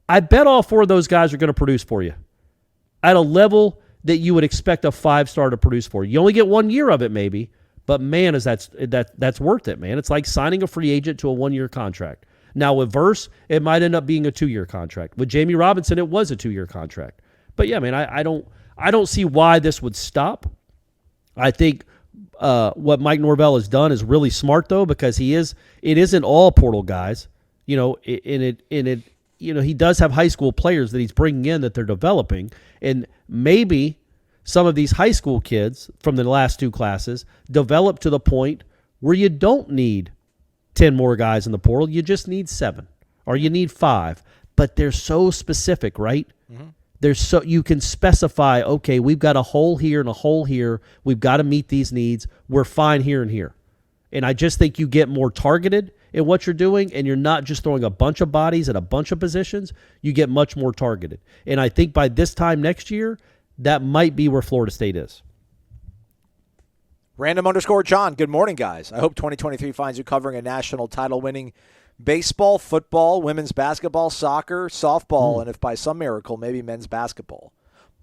I bet all 4 of those guys are going to produce for you at a level that you would expect a 5-star to produce for. You only get 1 year of it maybe, but man, that's worth it, man. It's like signing a free agent to a 1-year contract. Now with Verse, it might end up being a 2-year contract. With Jamie Robinson, it was a 2-year contract. But yeah, man, I don't see why this would stop. I think what Mike Norvell has done is really smart though, because it isn't all portal guys, he does have high school players that he's bringing in that they're developing. And maybe some of these high school kids from the last 2 classes develop to the point where you don't need 10 more guys in the portal. You just need 7 or you need 5. But they're so specific, right? Mm-hmm. You can specify, okay, we've got a hole here and a hole here. We've got to meet these needs. We're fine here and here. And I just think you get more targeted in what you're doing, and you're not just throwing a bunch of bodies at a bunch of positions. You get much more targeted. And I think by this time next year, that might be where Florida State is. Random_John, good morning, guys. I hope 2023 finds you covering a national title-winning baseball, football, women's basketball, soccer, softball, and if by some miracle, maybe men's basketball.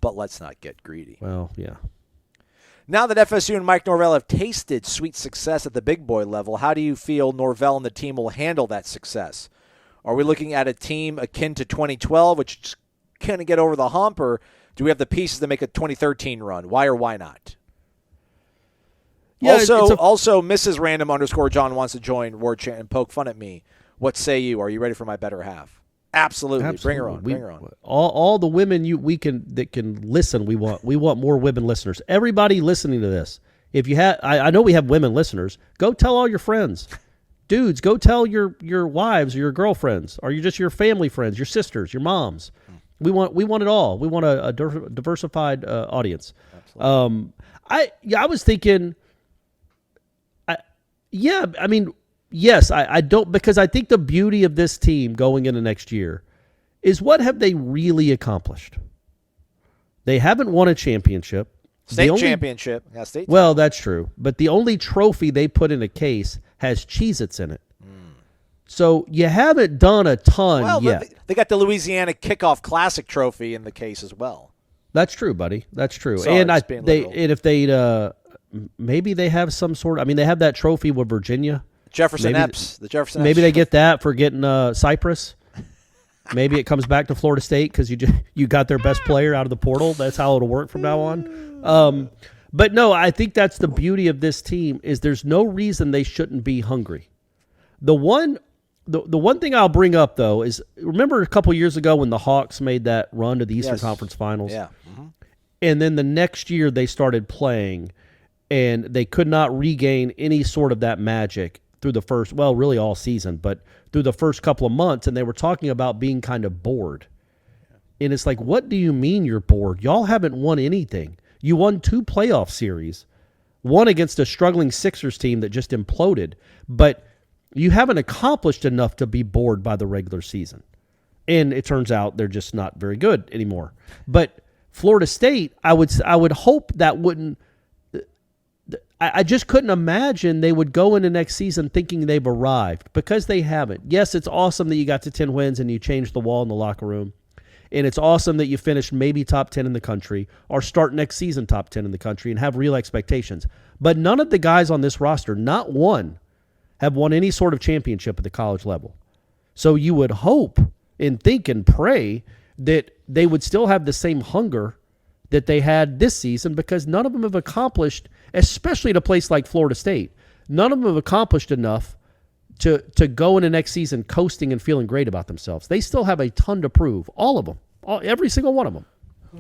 But let's not get greedy. Well, yeah. Now that FSU and Mike Norvell have tasted sweet success at the big boy level, how do you feel Norvell and the team will handle that success? Are we looking at a team akin to 2012, which can get over the hump, or do we have the pieces to make a 2013 run? Why or why not? Yeah, also, Mrs. Random_John wants to join Warchant and poke fun at me. What say you? Are you ready for my better half? Absolutely. Bring her on. Bring her on. All the women that can listen, we want more women listeners. Everybody listening to this. If you have, I know we have women listeners. Go tell all your friends, dudes. Go tell your wives or your girlfriends, or just your family friends, your sisters, your moms. We want it all. We want a diversified audience. Absolutely. I was thinking. Yes, I don't, because I think the beauty of this team going into next year is what have they really accomplished? They haven't won a championship. State championship. Yeah, state. Well, that's true. But the only trophy they put in a case has Cheez-Its in it. So you haven't done a ton yet. They got the Louisiana Kickoff Classic trophy in the case as well. That's true, buddy. That's true. Sorry, and if they'd maybe they have some sort of, I mean, they have that trophy with Virginia. Jefferson Maybe- Epps. The Jefferson Maybe Epps they get that for getting Cyprus. Maybe it comes back to Florida State because you got their best player out of the portal. That's how it'll work from now on. But no, I think that's the beauty of this team is there's no reason they shouldn't be hungry. The one thing I'll bring up, though, is remember a couple years ago when the Hawks made that run to the Eastern Yes. Conference Finals? Yeah. And then the next year they started playing, and they could not regain any sort of that magic through the first, well, really all season, but through the first couple of months, and they were talking about being kind of bored. And it's like, what do you mean you're bored? Y'all haven't won anything. You won 2 playoff series, one against a struggling Sixers team that just imploded, but you haven't accomplished enough to be bored by the regular season. And it turns out they're just not very good anymore. But Florida State, I would hope that wouldn't. I just couldn't imagine they would go into next season thinking they've arrived, because they haven't. Yes, it's awesome that you got to 10 wins and you changed the wall in the locker room. And it's awesome that you finished maybe top 10 in the country or start next season top 10 in the country and have real expectations. But none of the guys on this roster, not one, have won any sort of championship at the college level. So you would hope and think and pray that they would still have the same hunger that they had this season, because none of them have accomplished, especially at a place like Florida State, none of them have accomplished enough to go into next season coasting and feeling great about themselves. They still have a ton to prove, all of them, every single one of them.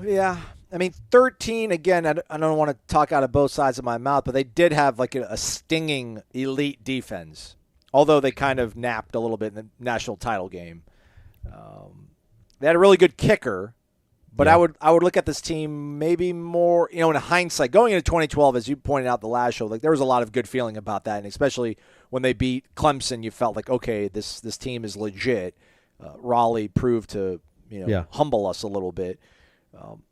Yeah. I mean, 13, again, I don't want to talk out of both sides of my mouth, but they did have like a stinging elite defense, although they kind of napped a little bit in the national title game. They had a really good kicker. But yeah. I would look at this team maybe more, in hindsight, going into 2012, as you pointed out the last show, like there was a lot of good feeling about that, and especially when they beat Clemson, you felt like, okay, this team is legit. Raleigh proved to humble us a little bit.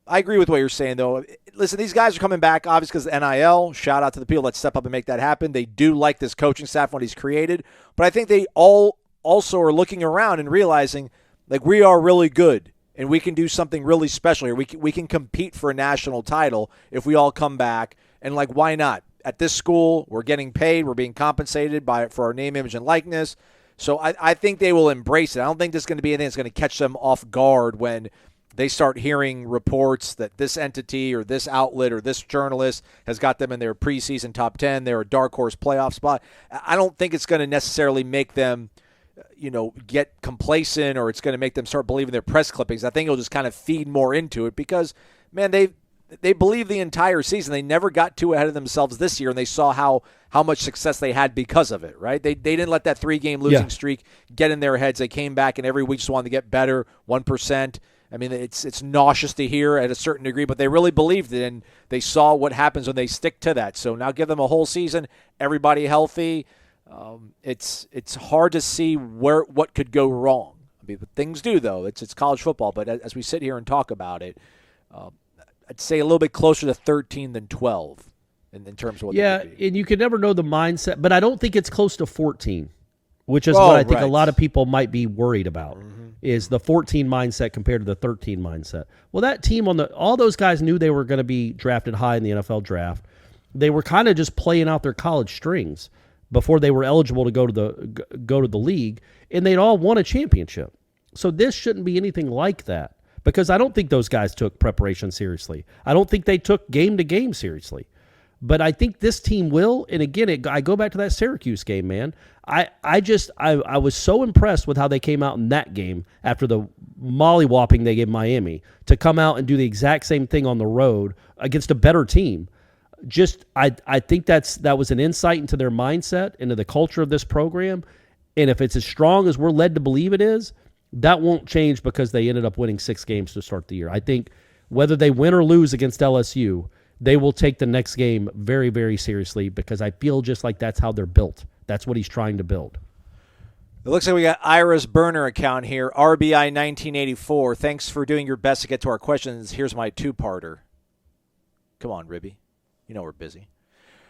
I agree with what you're saying, though. Listen, these guys are coming back, obviously, because of NIL. Shout out to the people that step up and make that happen. They do like this coaching staff, what he's created, but I think they all also are looking around and realizing, like, we are really good. And we can do something really special here. We can compete for a national title if we all come back. And, like, why not? At this school, we're getting paid. We're being compensated for our name, image, and likeness. So I think they will embrace it. I don't think there's going to be anything that's going to catch them off guard when they start hearing reports that this entity or this outlet or this journalist has got them in their preseason top 10. They're a dark horse playoff spot. I don't think it's going to necessarily make them get complacent, or it's going to make them start believing their press clippings. I think it'll just kind of feed more into it because, man, they believe the entire season. They never got too ahead of themselves this year, and they saw how much success they had because of it, right? They didn't let that 3-game losing streak get in their heads. They came back, and every week just wanted to get better, 1%. I mean, it's nauseous to hear at a certain degree, but they really believed it, and they saw what happens when they stick to that. So now give them a whole season, everybody healthy. It's hard to see what could go wrong. I mean, things do, though. It's college football. But as we sit here and talk about it, I'd say a little bit closer to 13 than 12 in terms of what. Yeah, and you can never know the mindset, but I don't think it's close to 14, which is what I think a lot of people might be worried about. Is the 14 mindset compared to the 13 mindset. Well, that team all those guys knew they were going to be drafted high in the NFL draft. They were kind of just playing out their college strings before they were eligible to go to the league, and they'd all won a championship. So this shouldn't be anything like that, because I don't think those guys took preparation seriously. I don't think they took game to game seriously. But I think this team will, and again, I go back to that Syracuse game, man. I was so impressed with how they came out in that game after the mollywhopping they gave Miami to come out and do the exact same thing on the road against a better team. I think that was an insight into their mindset, into the culture of this program. And if it's as strong as we're led to believe it is, that won't change because they ended up winning 6 games to start the year. I think whether they win or lose against LSU, they will take the next game very, very seriously, because I feel just like that's how they're built. That's what he's trying to build. It looks like we got Ira's burner account here, RBI 1984. Thanks for doing your best to get to our questions. Here's my 2-parter. Come on, Ribby. You know we're busy.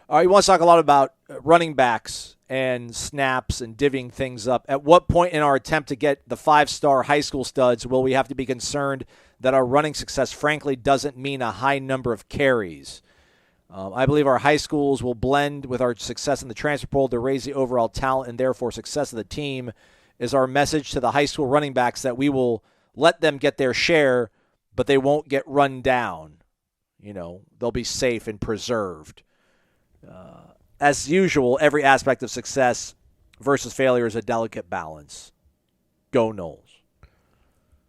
All right, he wants to talk a lot about running backs and snaps and divvying things up. At what point in our attempt to get the 5-star high school studs will we have to be concerned that our running success, frankly, doesn't mean a high number of carries? I believe our high schools will blend with our success in the transfer portal to raise the overall talent and therefore success of the team. Is our message to the high school running backs that we will let them get their share, but they won't get run down. They'll be safe and preserved. As usual, every aspect of success versus failure is a delicate balance. Go Noles.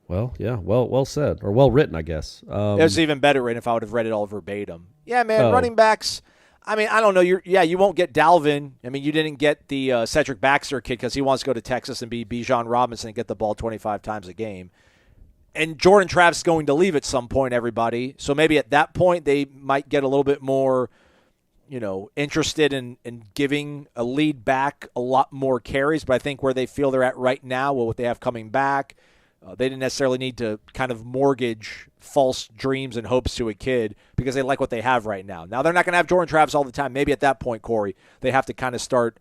Well, yeah, well said, or well written, I guess. It was even better written if I would have read it all verbatim. Yeah, man, running backs. I mean, I don't know. You won't get Dalvin. I mean, you didn't get the Cedric Baxter kid because he wants to go to Texas and be Bijan Robinson and get the ball 25 times a game. And Jordan Travis is going to leave at some point, everybody. So maybe at that point they might get a little bit more, interested in giving a lead back a lot more carries. But I think where they feel they're at right now, with what they have coming back, they didn't necessarily need to kind of mortgage false dreams and hopes to a kid because they like what they have right now. Now, they're not going to have Jordan Travis all the time. Maybe at that point, Corey, they have to kind of start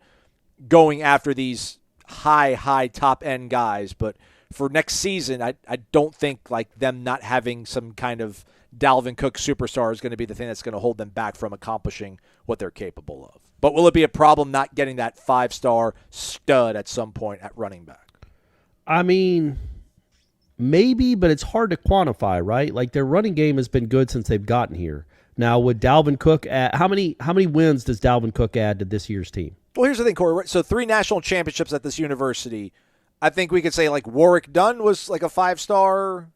going after these high top-end guys. But for next season, I don't think like them not having some kind of Dalvin Cook superstar is going to be the thing that's going to hold them back from accomplishing what they're capable of. But will it be a problem not getting that 5-star stud at some point at running back? I mean, maybe, but it's hard to quantify, right? Like their running game has been good since they've gotten here. Now, would Dalvin Cook add how many wins does Dalvin Cook add to this year's team? Well, here's the thing, Corey. So 3 national championships at this university. I think we could say like Warwick Dunn was like a 5-star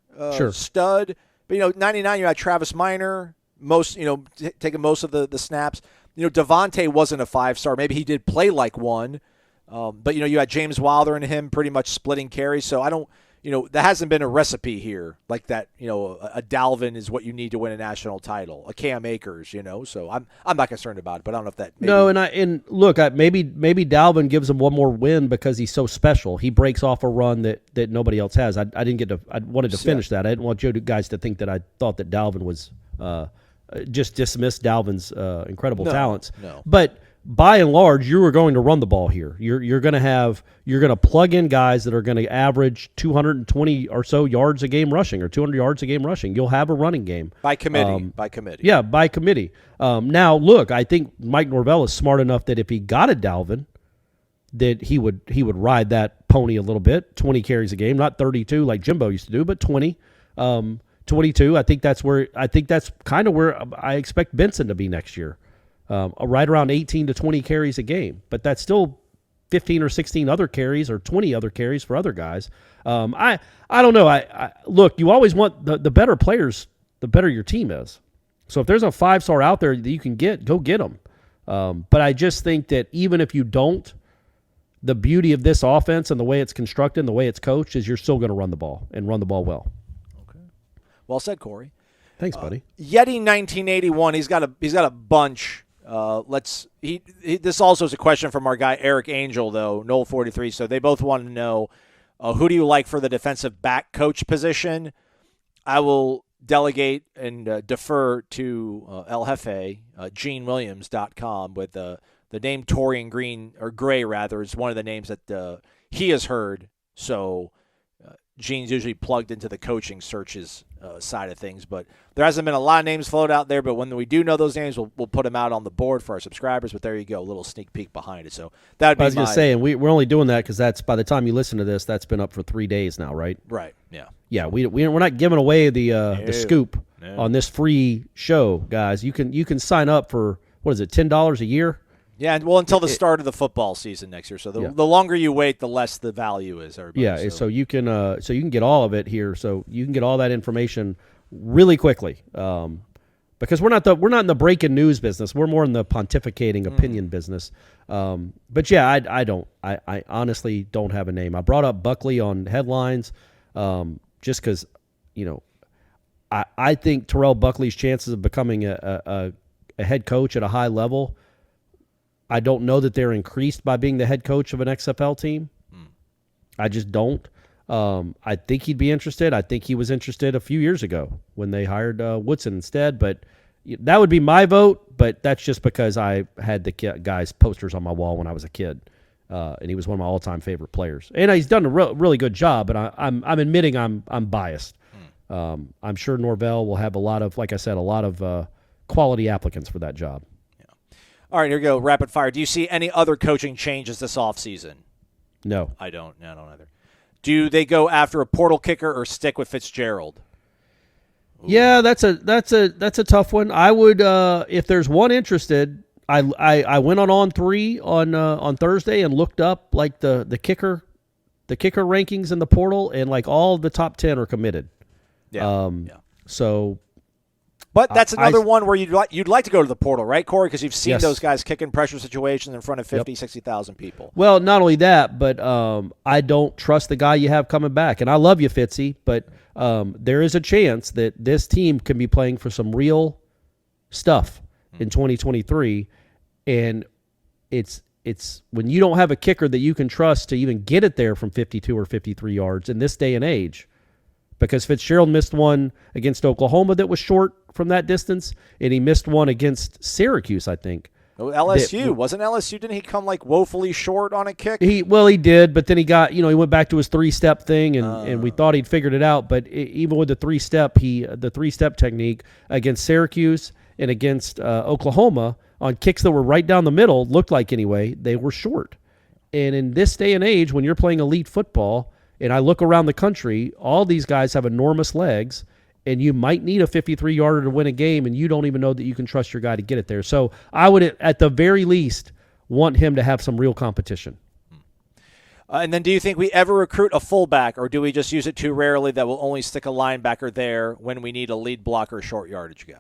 stud. But 99 you had Travis Minor, taking most of the snaps. Devontae wasn't a 5-star. Maybe he did play like one. But you had James Wilder and him pretty much splitting carries. So I don't. That hasn't been a recipe here like that. A Dalvin is what you need to win a national title. A Cam Akers, So I'm not concerned about it, but I don't know if that. Maybe. No, and look, maybe Dalvin gives him one more win because he's so special. He breaks off a run that nobody else has. I didn't get to. I wanted to finish that. I didn't want you guys to think that I thought that Dalvin was just dismiss Dalvin's incredible talents. No. But by and large, you are going to run the ball here. You're going to plug in guys that are going to average 220 or so yards a game rushing or 200 yards a game rushing. You'll have a running game by committee. Yeah, by committee. Now, look, I think Mike Norvell is smart enough that if he got a Dalvin, that he would ride that pony a little bit. 20 carries a game, not 32 like Jimbo used to do, but 20. 22. I think that's kind of where I expect Benson to be next year. Right around 18 to 20 carries a game, but that's still 15 or 16 other carries or 20 other carries for other guys. I don't know. I look, you always want the better players, the better your team is. So if there's a 5-star out there that you can get, go get them. But I just think that even if you don't, the beauty of this offense and the way it's constructed and the way it's coached is you're still going to run the ball and run the ball well. Okay. Well said, Corey. Thanks, buddy. Yeti 1981, he's got a bunch. This also is a question from our guy Eric Angel, though, Nole 43. So they both want to know, who do you like for the defensive back coach position? I will delegate and defer to El Jefe, GeneWilliams.com, with the name Torian Green, or Gray rather, is one of the names that he has heard. So Gene's usually plugged into the coaching searches side of things, but there hasn't been a lot of names floated out there. But when we do know those names, we'll put them out on the board for our subscribers. But there you go, a little sneak peek behind it. So that'd be. I was going to say, and we're only doing that because that's by the time you listen to this, that's been up for 3 days now, right? Right. Yeah. Yeah. We're not giving away the scoop on this free show, guys. You can sign up for what is it, $10 a year? Yeah, well, until the start of the football season next year. So the longer you wait, the less the value is. Everybody. Yeah, so you can get all of it here. So you can get all that information really quickly, because we're not in the breaking news business. We're more in the pontificating opinion business. But yeah, I honestly don't have a name. I brought up Buckley on headlines, just because I think Terrell Buckley's chances of becoming a head coach at a high level, I don't know that they're increased by being the head coach of an XFL team. I just don't. I think he'd be interested. I think he was interested a few years ago when they hired Woodson instead. But that would be my vote. But that's just because I had the guy's posters on my wall when I was a kid, and he was one of my all-time favorite players. And he's done a really good job. But I'm admitting I'm biased. I'm sure Norvell will have a lot of quality applicants for that job. All right, here we go. Rapid fire. Do you see any other coaching changes this offseason? No. I don't. No, I don't either. Do they go after a portal kicker or stick with Fitzgerald? Ooh. Yeah, that's a tough one. I would if there's one interested. I went on 3 on Thursday and looked up like the kicker rankings in the portal, and like all the top 10 are committed. Yeah. So. But that's another one where you'd like to go to the portal, right, Corey? Because you've seen Yes. those guys kicking pressure situations in front of 50, 60,000 people. Well, not only that, but I don't trust the guy you have coming back. And I love you, Fitzy, but there is a chance that this team can be playing for some real stuff in 2023. And it's when you don't have a kicker that you can trust to even get it there from 52 or 53 yards in this day and age. Because Fitzgerald missed one against Oklahoma that was short from that distance, and he missed one against Syracuse, I think. Oh, LSU. Wasn't LSU? Didn't he come like woefully short on a kick? He did, but then he got, he went back to his 3-step thing, and we thought he'd figured it out. But even with the 3-step technique against Syracuse and against Oklahoma on kicks that were right down the middle, looked like anyway, they were short. And in this day and age, when you're playing elite football, and I look around the country, all these guys have enormous legs, and you might need a 53-yarder to win a game, and you don't even know that you can trust your guy to get it there. So I would, at the very least, want him to have some real competition. And then do you think we ever recruit a fullback, or do we just use it too rarely that we'll only stick a linebacker there when we need a lead blocker short yardage guy?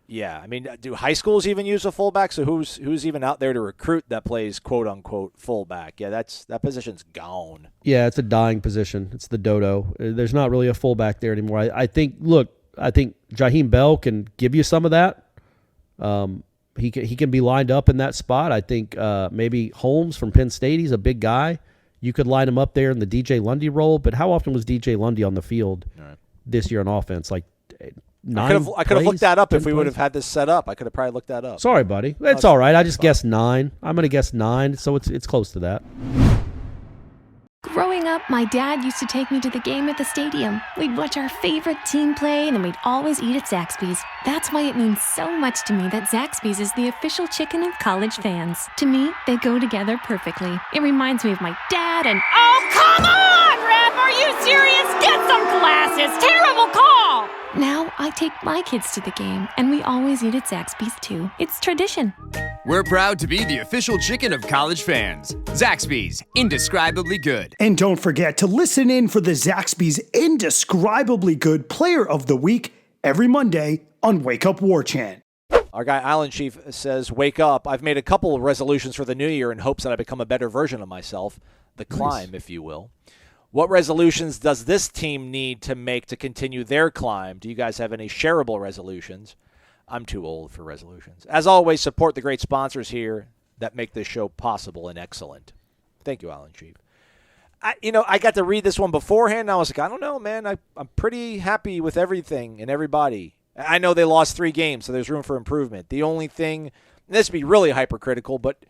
Yeah, I mean, do high schools even use a fullback? So who's even out there to recruit that plays quote unquote fullback? Yeah, that position's gone. Yeah, it's a dying position. It's the dodo. There's not really a fullback there anymore. I think Jaheim Bell can give you some of that. He can be lined up in that spot. I think maybe Holmes from Penn State. He's a big guy. You could line him up there in the DJ Lundy role. But how often was DJ Lundy on the field this year on offense? Like. I could have looked that up if we would have had this set up. I could have probably looked that up. Sorry, buddy. It's all right. I just guessed 9. I'm going to guess 9, so it's close to that. Growing up, my dad used to take me to the game at the stadium. We'd watch our favorite team play, and then we'd always eat at Zaxby's. That's why it means so much to me that Zaxby's is the official chicken of college fans. To me, they go together perfectly. It reminds me of my dad and... Oh, come on, Ref! Are you serious? Get some glasses! Terrible call! Now I take my kids to the game, and we always eat at Zaxby's too. It's tradition. We're proud to be the official chicken of college fans. Zaxby's, indescribably good. And don't forget to listen in for the Zaxby's Indescribably Good Player of the Week every Monday on Wake Up Warchant. Our guy Island Chief says, wake up. I've made a couple of resolutions for the new year in hopes that I become a better version of myself. The climb, if you will. What resolutions does this team need to make to continue their climb? Do you guys have any shareable resolutions? I'm too old for resolutions. As always, support the great sponsors here that make this show possible and excellent. Thank you, Island Chief. I got to read this one beforehand, and I was like, I don't know, man. I'm pretty happy with everything and everybody. I know they lost 3 games, so there's room for improvement. The only thing, and this would be really hypercritical, but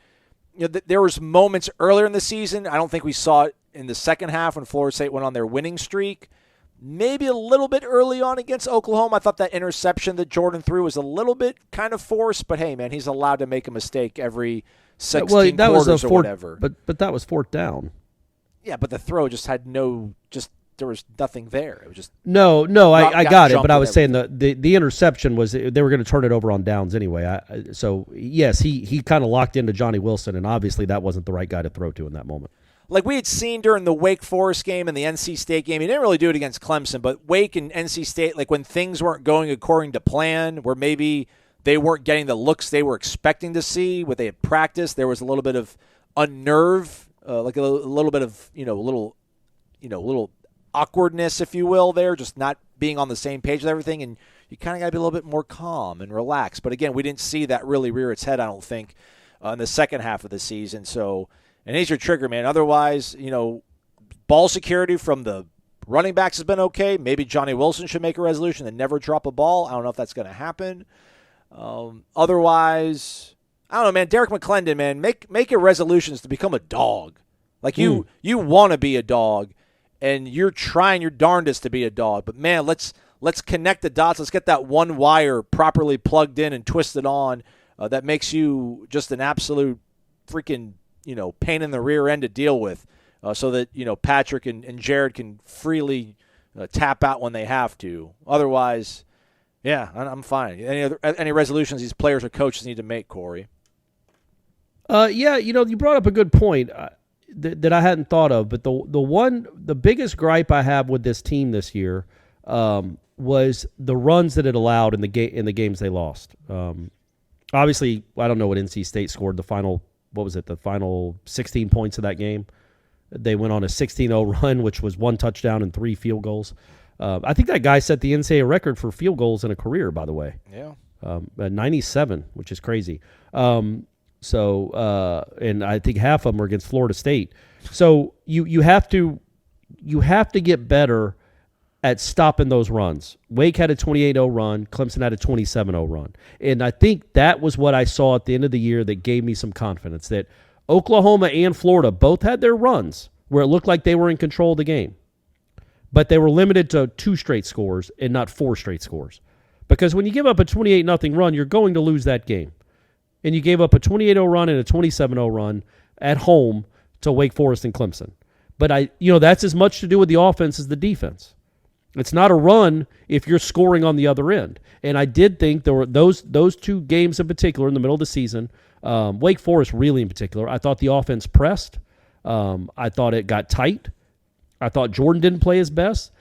there was moments earlier in the season. I don't think we saw it in the second half when Florida State went on their winning streak. Maybe a little bit early on against Oklahoma. I thought that interception that Jordan threw was a little bit kind of forced, but hey, man, he's allowed to make a mistake every 16 quarters or whatever. But that was 4th down. Yeah, but the throw just had there was nothing there. It was just no. I got it, but I was saying the interception was they were going to turn it over on downs anyway. So yes, he kind of locked into Johnny Wilson, and obviously that wasn't the right guy to throw to in that moment. Like we had seen during the Wake Forest game and the NC State game, he didn't really do it against Clemson, but Wake and NC State, like when things weren't going according to plan, where maybe they weren't getting the looks they were expecting to see, what they had practiced, there was a little bit of unnerve, like a little bit of little awkwardness, if you will, there, just not being on the same page with everything, and you kind of got to be a little bit more calm and relaxed. But again, we didn't see that really rear its head, I don't think, in the second half of the season. So. And he's your trigger man. Otherwise, ball security from the running backs has been okay. Maybe Johnny Wilson should make a resolution and never drop a ball. I don't know if that's going to happen. Otherwise, I don't know, man. Derek McClendon, man, make your resolutions to become a dog. Like you want to be a dog, and you're trying your darndest to be a dog. But man, let's let's connect the dots. Let's get that one wire properly plugged in and twisted on. That makes you just an absolute freaking, pain in the rear end to deal with, so that, Patrick and Jared can freely tap out when they have to. Otherwise, yeah, I'm fine. Any resolutions these players or coaches need to make, Corey? Yeah, you brought up a good point that I hadn't thought of, but the biggest gripe I have with this team this year was the runs that it allowed in the games they lost. Obviously, I don't know what NC State scored the final 16 points of that game. They went on a 16-0 run, which was 1 touchdown and 3 field goals. I think that guy set the NCAA record for field goals in a career, by the way. Yeah. 97, which is crazy. And I think half of them are against Florida State. So you have to get better at stopping those runs. Wake had a 28-0 run. Clemson had a 27-0 run. And I think that was what I saw at the end of the year that gave me some confidence that Oklahoma and Florida both had their runs where it looked like they were in control of the game. But they were limited to 2 straight scores and not 4 straight scores. Because when you give up a 28-0 run, you're going to lose that game. And you gave up a 28-0 run and a 27-0 run at home to Wake Forest and Clemson. But that's as much to do with the offense as the defense. It's not a run if you're scoring on the other end. And I did think there were those 2 games in particular in the middle of the season, Wake Forest really in particular, I thought the offense pressed. I thought it got tight. I thought Jordan didn't play his best.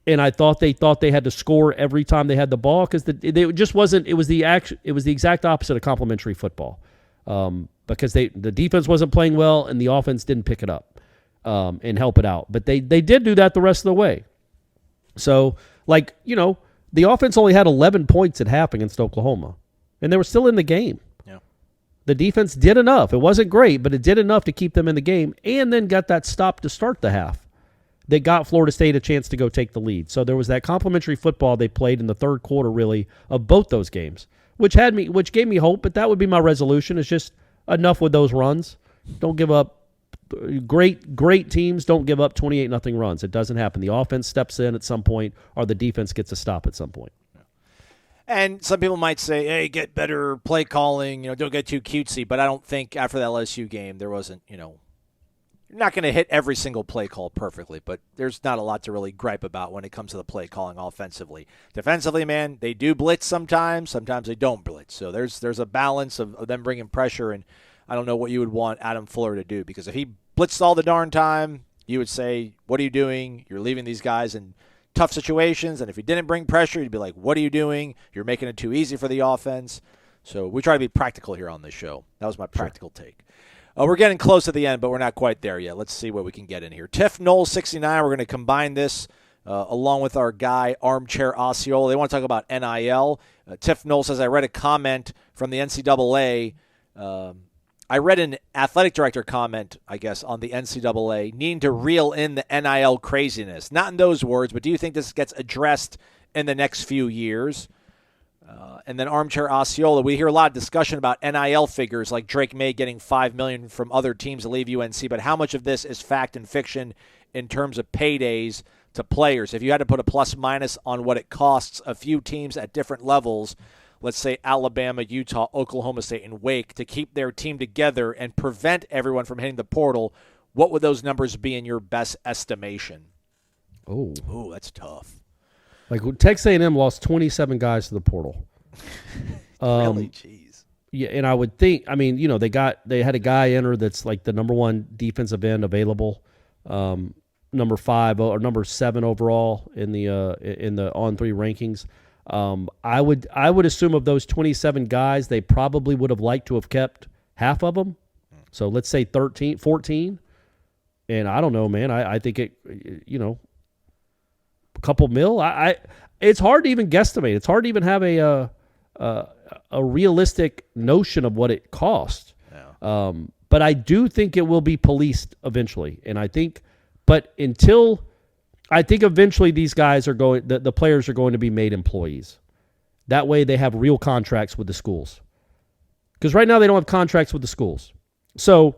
And I thought they had to score every time they had the ball because it just wasn't. It was the exact opposite of complimentary football, because the defense wasn't playing well and the offense didn't pick it up and help it out. But they did do that the rest of the way. So the offense only had 11 points at half against Oklahoma, and they were still in the game. Yeah, the defense did enough. It wasn't great, but it did enough to keep them in the game, and then got that stop to start the half. They got Florida State a chance to go take the lead. So there was that complimentary football they played in the third quarter, really, of both those games, which gave me hope. But that would be my resolution: is just enough with those runs. Don't give up. Great teams don't give up 28-0 runs. It doesn't happen. The offense steps in at some point, or the defense gets a stop at some point. And some people might say, "Hey, get better play calling. Don't get too cutesy." But I don't think after the LSU game there wasn't. You're not going to hit every single play call perfectly, but there's not a lot to really gripe about when it comes to the play calling offensively. Defensively, man, they do blitz sometimes. Sometimes they don't blitz. So there's a balance of them bringing pressure, and I don't know what you would want Adam Fuller to do, because if he blitzed all the darn time, you would say, what are you doing? You're leaving these guys in tough situations. And if he didn't bring pressure, you'd be like, what are you doing? You're making it too easy for the offense. So we try to be practical here on this show. That was my practical take. We're getting close to the end, but we're not quite there yet. Let's see what we can get in here. Tiff Noles 69, we're going to combine this along with our guy, Armchair Osceola. They want to talk about NIL. Tiff Noles says, I read a comment from the NCAA. I read an athletic director comment, I guess, on the NCAA, needing to reel in the NIL craziness. Not in those words, but do you think this gets addressed in the next few years? And then Armchair Osceola, we hear a lot of discussion about NIL figures like Drake May getting $5 million from other teams to leave UNC, but how much of this is fact and fiction in terms of paydays to players? If you had to put a plus minus on what it costs a few teams at different levels, let's say Alabama, Utah, Oklahoma State, and Wake, to keep their team together and prevent everyone from hitting the portal, what would those numbers be in your best estimation? Oh, that's tough. Like Texas A&M lost 27 guys to the portal. Really? Jeez. Yeah, and I would think, they had a guy enter that's like the number 1 defensive end available, number 5 or number 7 overall in the On3 rankings. I would assume of those 27 guys, they probably would have liked to have kept half of them. So let's say 13, 14. And I don't know, man. I think it, a couple mil. It's hard to even guesstimate. It's hard to even have a realistic notion of what it costs. Yeah. But I do think it will be policed eventually. And I think eventually these guys are going, the players are going to be made employees. That way they have real contracts with the schools. Because right now they don't have contracts with the schools. So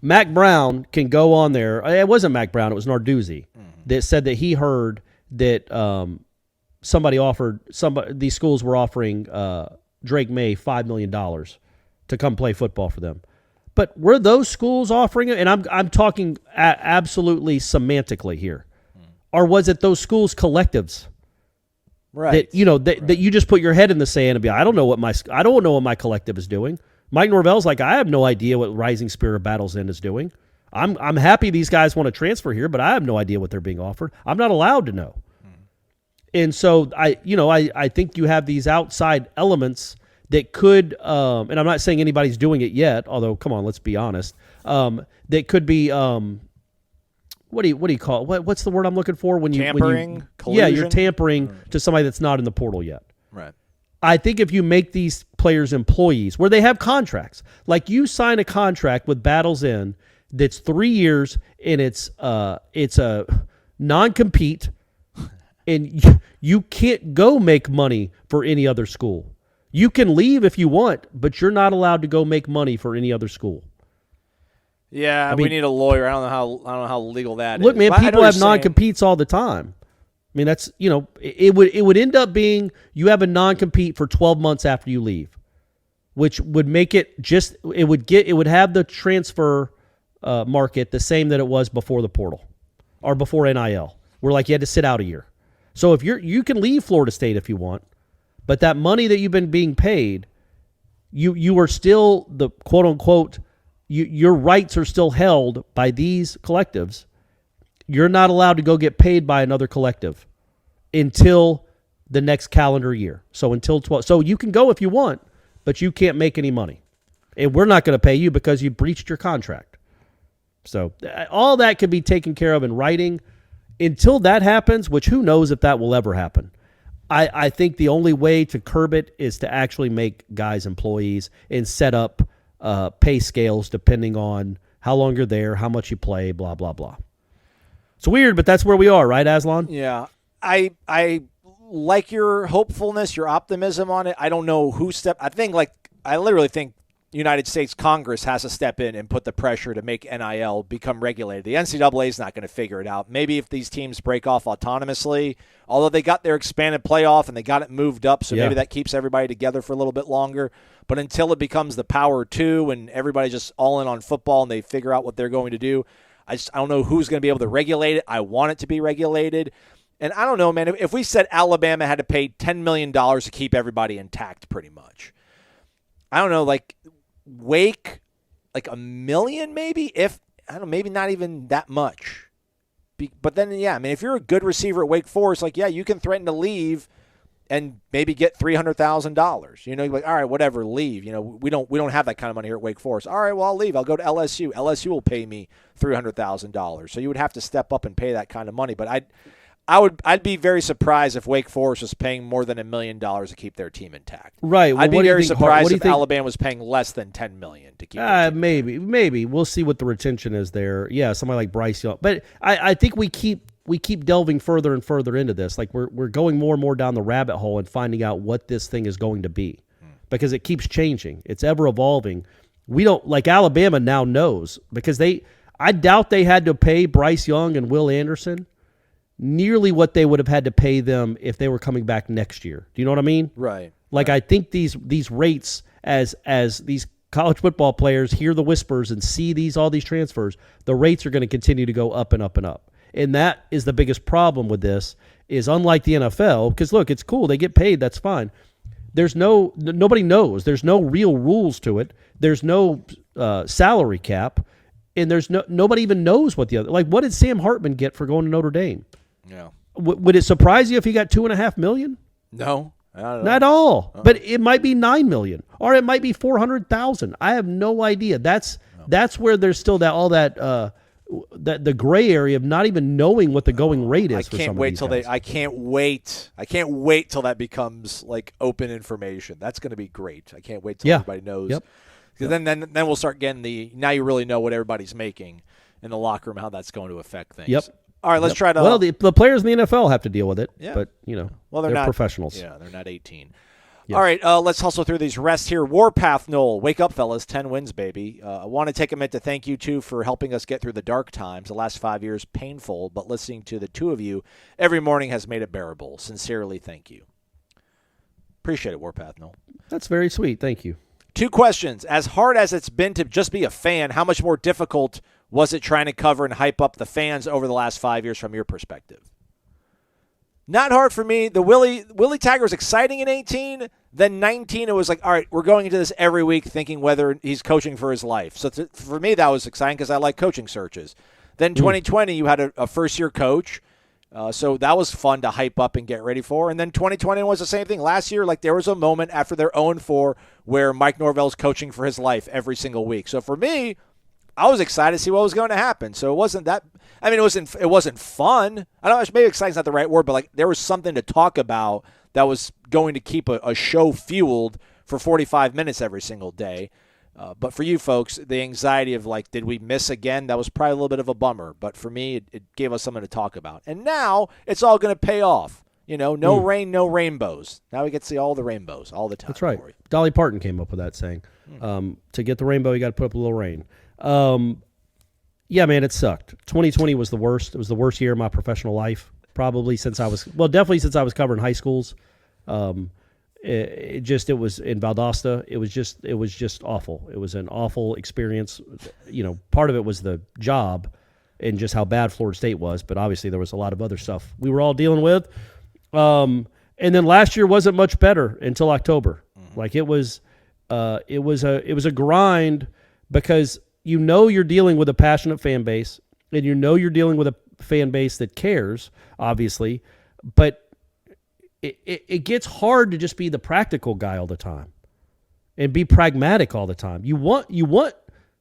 Mac Brown can go on there. It wasn't Mac Brown, it was Narduzzi that said that he heard that these schools were offering Drake May $5 million to come play football for them. But were those schools offering it? And I'm talking absolutely semantically here. Or was it those schools' collectives? Right. That you just put your head in the sand and be, I don't know what my collective is doing. Mike Norvell's like, I have no idea what Rising Spirit of Battles End is doing. I'm happy these guys want to transfer here, but I have no idea what they're being offered. I'm not allowed to know. And so I think you have these outside elements that could, and I'm not saying anybody's doing it yet, although come on, let's be honest. That could be, what do you call it? What's the word I'm looking for when tampering, collusion? Yeah, you're tampering to somebody that's not in the portal yet. Right. I think if you make these players employees where they have contracts, like you sign a contract with Battles End that's 3 years and it's a non-compete, and you can't go make money for any other school. You can leave if you want, but you're not allowed to go make money for any other school. Yeah, we need a lawyer. I don't know how legal that is. Look, man, people have non-competes all the time. I mean, that's it would end up being you have a non-compete for 12 months after you leave, which would make it it would have the transfer market the same that it was before the portal or before NIL, where like you had to sit out a year. So if you can leave Florida State if you want, but that money that you've been being paid, you are still the quote unquote your rights are still held by these collectives. You're not allowed to go get paid by another collective until the next calendar year. So until 12. So you can go if you want, but you can't make any money. And we're not going to pay you because you breached your contract. So all that can be taken care of in writing. Until that happens, which who knows if that will ever happen. I think the only way to curb it is to actually make guys employees and set up pay scales depending on how long you're there, how much you play, blah, blah, blah. It's weird, but that's where we are, right, Aslan? Yeah. I like your hopefulness, your optimism on it. I don't know who I literally think United States Congress has to step in and put the pressure to make NIL become regulated. The NCAA is not going to figure it out. Maybe if these teams break off autonomously, although they got their expanded playoff and they got it moved up, so maybe that keeps everybody together for a little bit longer. But until it becomes the Power 2 and everybody's just all in on football and they figure out what they're going to do, I don't know who's going to be able to regulate it. I want it to be regulated. And I don't know, man, if we said Alabama had to pay $10 million to keep everybody intact pretty much, I don't know, like Wake, like $1 million maybe? Maybe not even that much. But then, yeah, I mean, if you're a good receiver at Wake Forest, like, yeah, you can threaten to leave and maybe get $300,000. You're like, all right, whatever, leave. We don't have that kind of money here at Wake Forest. All right, well, I'll leave. I'll go to LSU. LSU will pay me $300,000. So you would have to step up and pay that kind of money. But I'd be very surprised if Wake Forest was paying more than $1 million to keep their team intact. Right. Well, I'd be very surprised if Alabama was paying less than $10 million to keep. Maybe we'll see what the retention is there. Yeah, somebody like Bryce Young. But I think we keep delving further and further into this. Like we're going more and more down the rabbit hole and finding out what this thing is going to be, because it keeps changing. It's ever evolving. We don't like Alabama now knows because I doubt they had to pay Bryce Young and Will Anderson nearly what they would have had to pay them if they were coming back next year. Do you know what I mean? Right. Like I think these rates as these college football players hear the whispers and see all these transfers, the rates are going to continue to go up and up and up. And that is the biggest problem with this is unlike the NFL, because look, it's cool. They get paid. That's fine. Nobody knows. There's no real rules to it. There's no salary cap. And there's nobody even knows what what did Sam Hartman get for going to Notre Dame? Yeah. Would it surprise you if he got $2.5 million? No, not at all. But it might be $9 million, or it might be $400,000. I have no idea. That's where there's still that the gray area of not even knowing what the going rate is. I can't wait till that becomes like open information. That's going to be great. I can't wait till everybody knows. Yep. Because then we'll start getting now you really know what everybody's making in the locker room, how that's going to affect things. Yep. All right, let's try to. Well, the players in the NFL have to deal with it, but well, they're not professionals. Yeah, they're not 18. All right, let's hustle through these rests here. Warpath Noel, wake up, fellas. 10 wins, baby. I want to take a minute to thank you, too, for helping us get through the dark times. The last 5 years, painful, but listening to the two of you every morning has made it bearable. Sincerely, thank you. Appreciate it, Warpath Noel. That's very sweet. Thank you. 2 questions. As hard as it's been to just be a fan, how much more difficult was it trying to cover and hype up the fans over the last 5 years from your perspective? Not hard for me. The Willie Taggart was exciting in 18. Then 19, it was like, all right, we're going into this every week thinking whether he's coaching for his life. So for me, that was exciting because I like coaching searches. Then 2020, you had a first-year coach. So that was fun to hype up and get ready for. And then 2020 was the same thing. Last year, like there was a moment after their 0-4 where Mike Norvell's coaching for his life every single week. So for me, I was excited to see what was going to happen. So it wasn't that. I mean, it wasn't fun. I don't know. Maybe exciting's not the right word, but like there was something to talk about that was going to keep a show fueled for 45 minutes every single day. But for you folks, the anxiety of like, did we miss again? That was probably a little bit of a bummer. But for me, it gave us something to talk about. And now it's all going to pay off. You know, no rain, no rainbows. Now we get to see all the rainbows all the time. That's right. Dolly Parton came up with that saying. To get the rainbow, you got to put up a little rain. Yeah, man, it sucked. 2020 was the worst. It was the worst year of my professional life, probably definitely since I was covering high schools. It was in Valdosta. It was just awful. It was an awful experience. You know, part of it was the job and just how bad Florida State was, but obviously there was a lot of other stuff we were all dealing with. And then last year wasn't much better until October. Like it was a grind because you know you're dealing with a passionate fan base and you know you're dealing with a fan base that cares, obviously, but it gets hard to just be the practical guy all the time and be pragmatic all the time. You want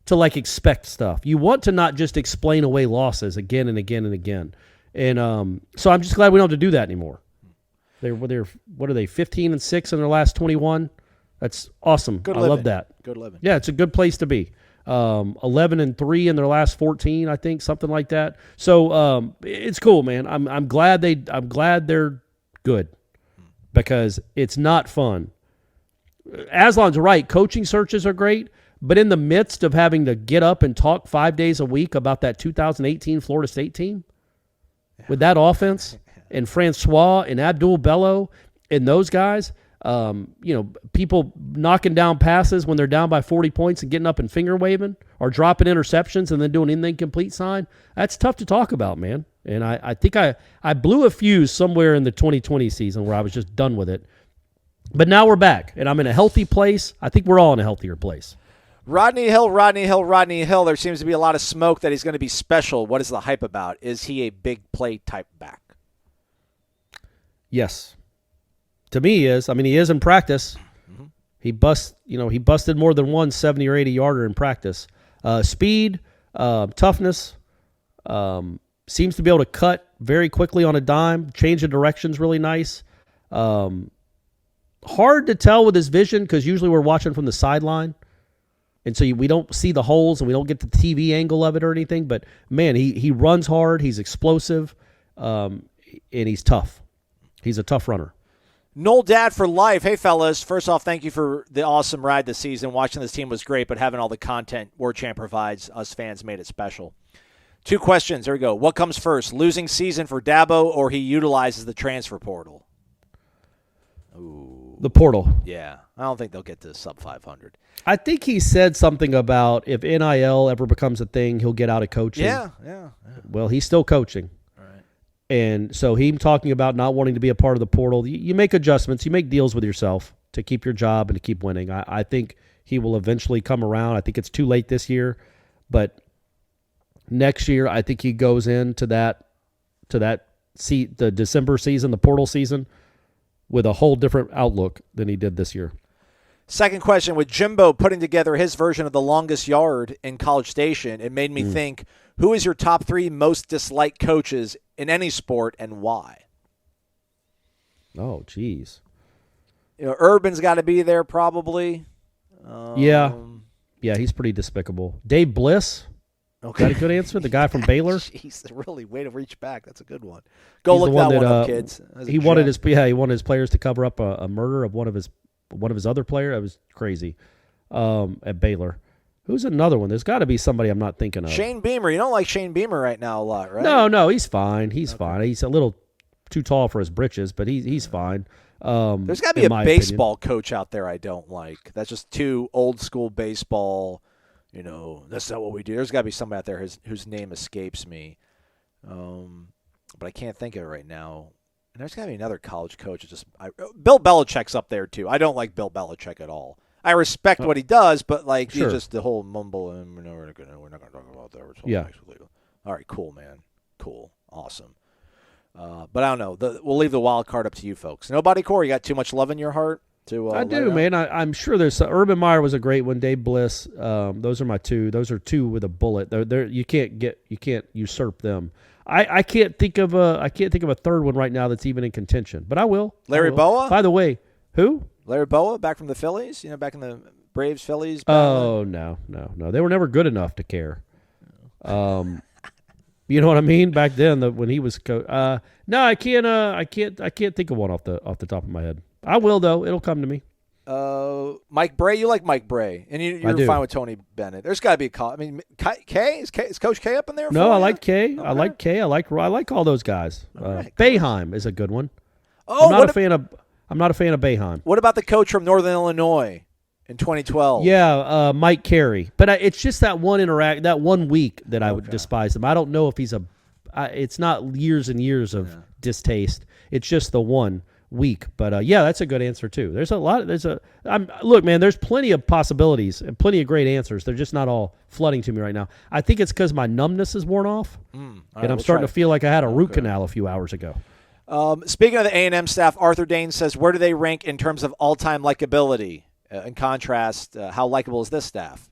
to like expect stuff. You want to not just explain away losses again and again and again. And so I'm just glad we don't have to do that anymore. They're what are they, 15-6 in their last 21? That's awesome. Good I living. love that. Good living. Yeah, it's a good place to be. 11-3 in their last 14, I think, something like that. So it's cool, man. I'm glad they're good because it's not fun. Aslan's right. Coaching searches are great, but in the midst of having to get up and talk 5 days a week about that 2018 Florida State team with that offense and Francois and Abdul Bello and those guys, people knocking down passes when they're down by 40 points and getting up and finger waving or dropping interceptions and then doing an incomplete sign. That's tough to talk about, man. And I think I blew a fuse somewhere in the 2020 season where I was just done with it. But now we're back, and I'm in a healthy place. I think we're all in a healthier place. Rodney Hill. There seems to be a lot of smoke that he's going to be special. What is the hype about? Is he a big play type back? Yes. To me, he is. I mean, he is in practice. Mm-hmm. He busted more than one 70 or 80 yarder in practice. Speed, toughness, seems to be able to cut very quickly on a dime. Change of direction's really nice. Hard to tell with his vision because usually we're watching from the sideline. And so we don't see the holes and we don't get the TV angle of it or anything. But, man, he runs hard. He's explosive. And he's tough. He's a tough runner. Nole Dad for life. Hey, fellas. First off, thank you for the awesome ride this season. Watching this team was great, but having all the content Warchant provides us fans made it special. 2 questions. There we go. What comes first, losing season for Dabo or he utilizes the transfer portal? Ooh. The portal. Yeah. I don't think they'll get to sub 500. I think he said something about if NIL ever becomes a thing, he'll get out of coaching. Yeah. Well, he's still coaching. And so him talking about not wanting to be a part of the portal, you make adjustments, you make deals with yourself to keep your job and to keep winning. I think he will eventually come around. I think it's too late this year, but next year I think he goes into the December season, the portal season, with a whole different outlook than he did this year. Second question, with Jimbo putting together his version of the longest yard in College Station, it made me think, who is your top 3 most disliked coaches in any sport and why? Oh, geez. Urban's got to be there probably. Yeah, he's pretty despicable. Dave Bliss. Okay. Is that a good answer? The guy from Baylor? Jeez, really way to reach back. That's a good one. Go look that one up, kids. He wanted his players to cover up a murder of one of his one of his other players. That was crazy at Baylor. Who's another one? There's got to be somebody I'm not thinking of. Shane Beamer. You don't like Shane Beamer right now a lot, right? No, he's fine. He's fine. He's a little too tall for his britches, but he's fine. There's got to be a baseball coach out there I don't like. That's just too old school baseball. That's not what we do. There's got to be somebody out there whose name escapes me, but I can't think of it right now. And there's got to be another college coach. Bill Belichick's up there too. I don't like Bill Belichick at all. I respect what he does, but sure. He's just the whole mumble and we're not going to talk about that. Yeah. All right, cool, man. Cool, awesome. But I don't know. We'll leave the wild card up to you folks. Nobody, Corey, you got too much love in your heart to. I do, man. I'm sure there's Urban Meyer was a great one. Dave Bliss. Those are my two. Those are two with a bullet. They're you can't usurp them. I can't think of a third one right now that's even in contention. But I will. Larry Boa. By the way, who? Larry Boa, back from the Phillies. Back in the Braves, Phillies. Oh no. They were never good enough to care. You know what I mean? Back then, when he was no, I can't think of one off the top of my head. I will though. It'll come to me. Mike Bray, you like Mike Bray, and you're fine with Tony Bennett. There's got to be K. Is Coach K up in there? No, I like K. Okay. I like K. I like all those guys. Right, Boeheim is a good one. Oh, I'm not a fan of Boeheim. What about the coach from Northern Illinois in 2012? Yeah, Mike Carey. But it's just that one week that I would despise him. I don't know if he's it's not years and years of distaste. It's just the one week. But yeah, that's a good answer too. Look, man, there's plenty of possibilities and plenty of great answers. They're just not all flooding to me right now. I think it's because my numbness is worn off, and I'm starting to feel like I had a root canal a few hours ago. Speaking of the A&M staff, Arthur Dane says, where do they rank in terms of all-time likability? In contrast, how likable is this staff?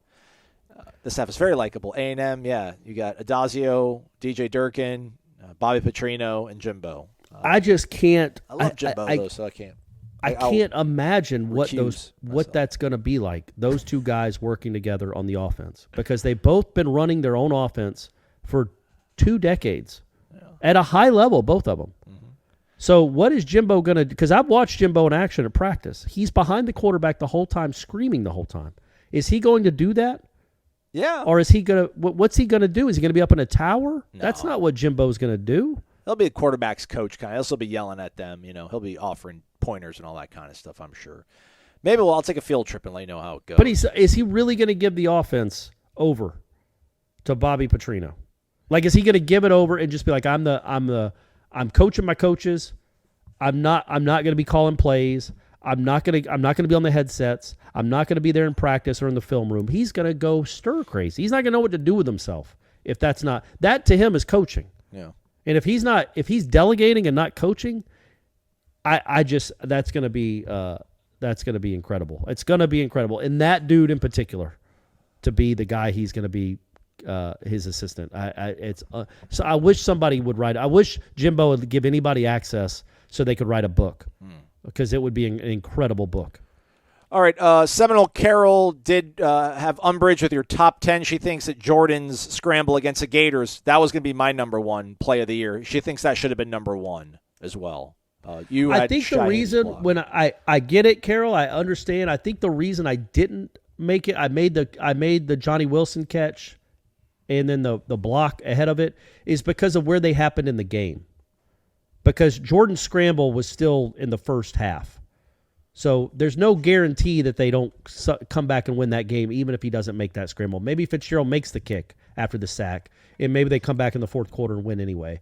The staff is very likable. A&M, yeah, you got Adazio, DJ Durkin, Bobby Petrino, and Jimbo. I just can't. I love Jimbo, though, so I can't. I can't imagine what that's going to be like, those two guys working together on the offense, because they've both been running their own offense for 2 decades at a high level, both of them. Mm-hmm. So what is Jimbo going to do? Because I've watched Jimbo in action at practice. He's behind the quarterback the whole time, screaming the whole time. Is he going to do that? Yeah. Or is he going to? What's he going to do? Is he going to be up in a tower? No. That's not what Jimbo's going to do. He'll be a quarterback's coach kind of. He'll still be yelling at them. He'll be offering pointers and all that kind of stuff, I'm sure. Maybe I'll take a field trip and let you know how it goes. But is he really going to give the offense over to Bobby Petrino? Like, is he going to give it over and just be like, I'm coaching my coaches. I'm not going to be calling plays. I'm not going to be on the headsets. I'm not going to be there in practice or in the film room. He's going to go stir crazy. He's not going to know what to do with himself. If that's not that, to him is coaching. Yeah. And if he's delegating and not coaching, that's going to be incredible. It's going to be incredible. And that dude in particular, to be the guy he's going to be his assistant. So I wish somebody would write. I wish Jimbo would give anybody access so they could write a book, because it would be an incredible book. All right, Seminole Carol did have umbrage with your top 10. She thinks that Jordan's scramble against the Gators, that was going to be my number one play of the year. She thinks that should have been number one as well. I think the reason when I get it, Carol, I understand. I think the reason I didn't make it, I made the Johnny Wilson catch and then the block ahead of it, is because of where they happened in the game. Because Jordan's scramble was still in the first half. So there's no guarantee that they don't come back and win that game, even if he doesn't make that scramble. Maybe Fitzgerald makes the kick after the sack, and maybe they come back in the fourth quarter and win anyway.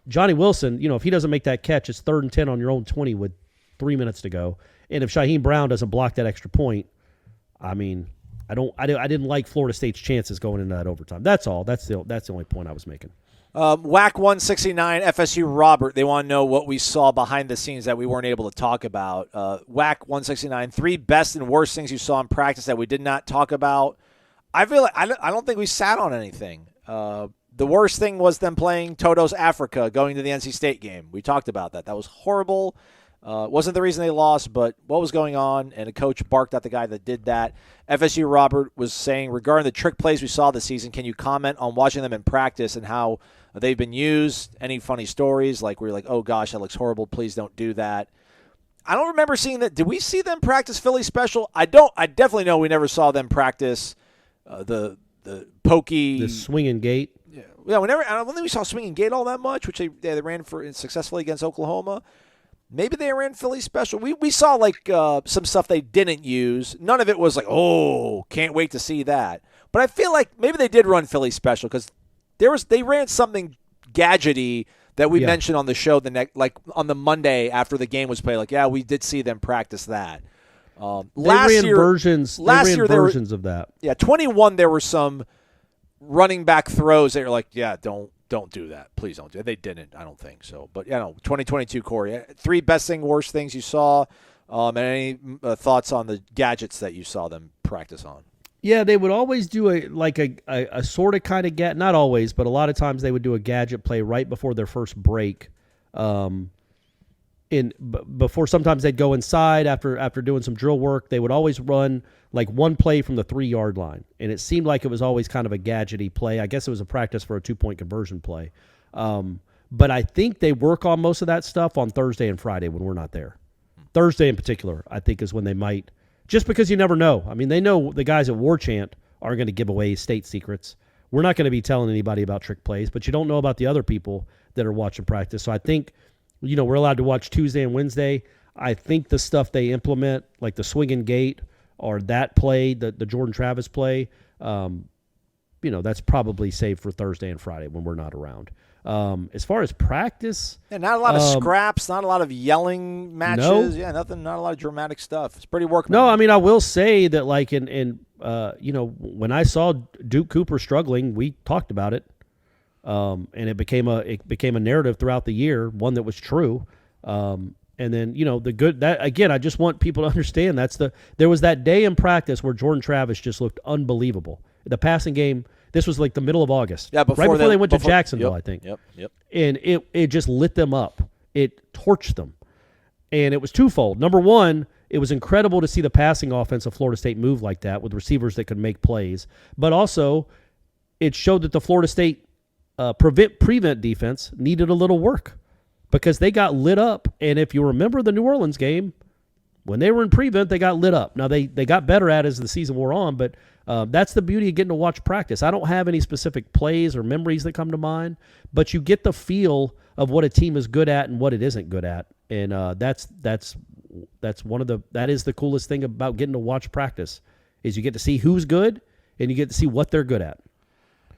Johnny Wilson, if he doesn't make that catch, it's 3rd and 10 on your own 20 with 3 minutes to go. And if Shaheem Brown doesn't block that extra point, I mean, I didn't like Florida State's chances going into that overtime. That's all. That's the only point I was making. WAC 169, FSU Robert, they want to know what we saw behind the scenes that we weren't able to talk about. WAC 169, 3 best and worst things you saw in practice that we did not talk about. I feel like I don't think we sat on anything. The worst thing was them playing Toto's Africa going to the NC State game. We talked about that. That was horrible. Wasn't the reason they lost, but what was going on, and a coach barked at the guy that did that. FSU Robert was saying, regarding the trick plays we saw this season, can you comment on watching them in practice and how they've been used? Any funny stories? Like, we're like, oh gosh, that looks horrible. Please don't do that. I don't remember seeing that. Did we see them practice Philly special? I don't. I definitely know we never saw them practice the pokey. The swinging gate. Yeah, I don't think we saw swinging gate all that much, which they ran for successfully against Oklahoma. Maybe they ran Philly special. We saw some stuff they didn't use. None of it was like, oh, can't wait to see that. But I feel like maybe they did run Philly special because they ran something gadgety that we mentioned on the show on the Monday after the game was played. Like, yeah, we did see them practice that. Last year, versions of that. Yeah, 21. There were some running back throws that you're like, yeah, don't do that. Please don't do it. They didn't. I don't think so. But 2022, Corey. 3 best thing, worst things you saw, and any thoughts on the gadgets that you saw them practice on? Yeah, they would always do a sort of kind of gadget. Not always, but a lot of times they would do a gadget play right before their first break. Before sometimes they'd go inside after doing some drill work. They would always run like one play from the 3-yard line, and it seemed like it was always kind of a gadgety play. I guess it was a practice for a 2-point conversion play. But I think they work on most of that stuff on Thursday and Friday when we're not there. Thursday in particular, I think, is when they might. Just because you never know. I mean, they know the guys at Warchant aren't going to give away state secrets. We're not going to be telling anybody about trick plays, but you don't know about the other people that are watching practice. So I think, we're allowed to watch Tuesday and Wednesday. I think the stuff they implement, like the swinging gate or that play, the Jordan Travis play, that's probably saved for Thursday and Friday when we're not around. As far as practice, not a lot of scraps, not a lot of yelling matches. No. Yeah, nothing, not a lot of dramatic stuff. It's pretty workmanlike. No, I mean, I will say that when I saw Duke Cooper struggling, we talked about it, and it became a narrative throughout the year, one that was true. And then the good that again, I just want people to understand there was that day in practice where Jordan Travis just looked unbelievable. The passing game. This was like the middle of August. Yeah, right before they went to Jacksonville, I think. Yep. And it just lit them up. It torched them. And it was twofold. Number one, it was incredible to see the passing offense of Florida State move like that with receivers that could make plays. But also, it showed that the Florida State prevent defense needed a little work because they got lit up. And if you remember the New Orleans game, when they were in prevent, they got lit up. Now, they got better at it as the season wore on, but that's the beauty of getting to watch practice. I don't have any specific plays or memories that come to mind, but you get the feel of what a team is good at and what it isn't good at, and that is the coolest thing about getting to watch practice is you get to see who's good and you get to see what they're good at.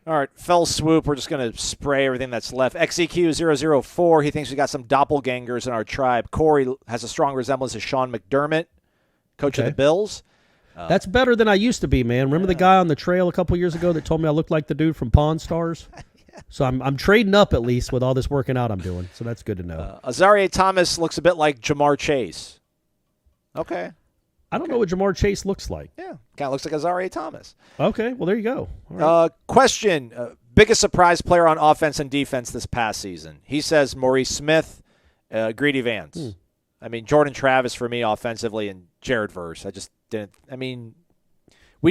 All right, fell swoop. We're just going to spray everything that's left. XEQ004, he thinks we got some doppelgangers in our tribe. Corey has a strong resemblance to Sean McDermott, coach of the Bills. That's better than I used to be, man. Remember the guy on the trail a couple years ago that told me I looked like the dude from Pawn Stars? So I'm trading up at least with all this working out I'm doing. So that's good to know. Azaria Thomas looks a bit like Jamar Chase. Okay. I don't know what Jamar Chase looks like. Yeah, kind of looks like Azaria Thomas. Okay, well, there you go. All right. Question, biggest surprise player on offense and defense this past season? He says Maurice Smith, Greedy Vance. I mean, Jordan Travis for me offensively and Jared Verse. We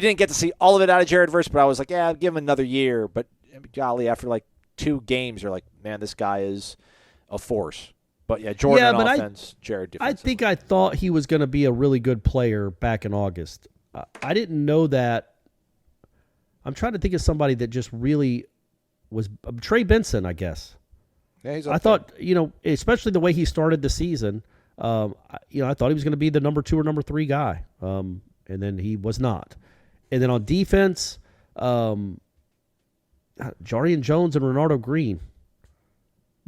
didn't get to see all of it out of Jared Verse, but I was like, yeah, give him another year. But golly, after like 2 games, you're like, man, this guy is a force. But yeah, Jordan offense, Jared defense. I thought he was going to be a really good player back in August. I didn't know that. I'm trying to think of somebody that just really was Trey Benson, I guess. Yeah, he's I thought, especially the way he started the season, I thought he was going to be the number 2 or number 3 guy. And then he was not. And then on defense, Jarian Jones and Renardo Green.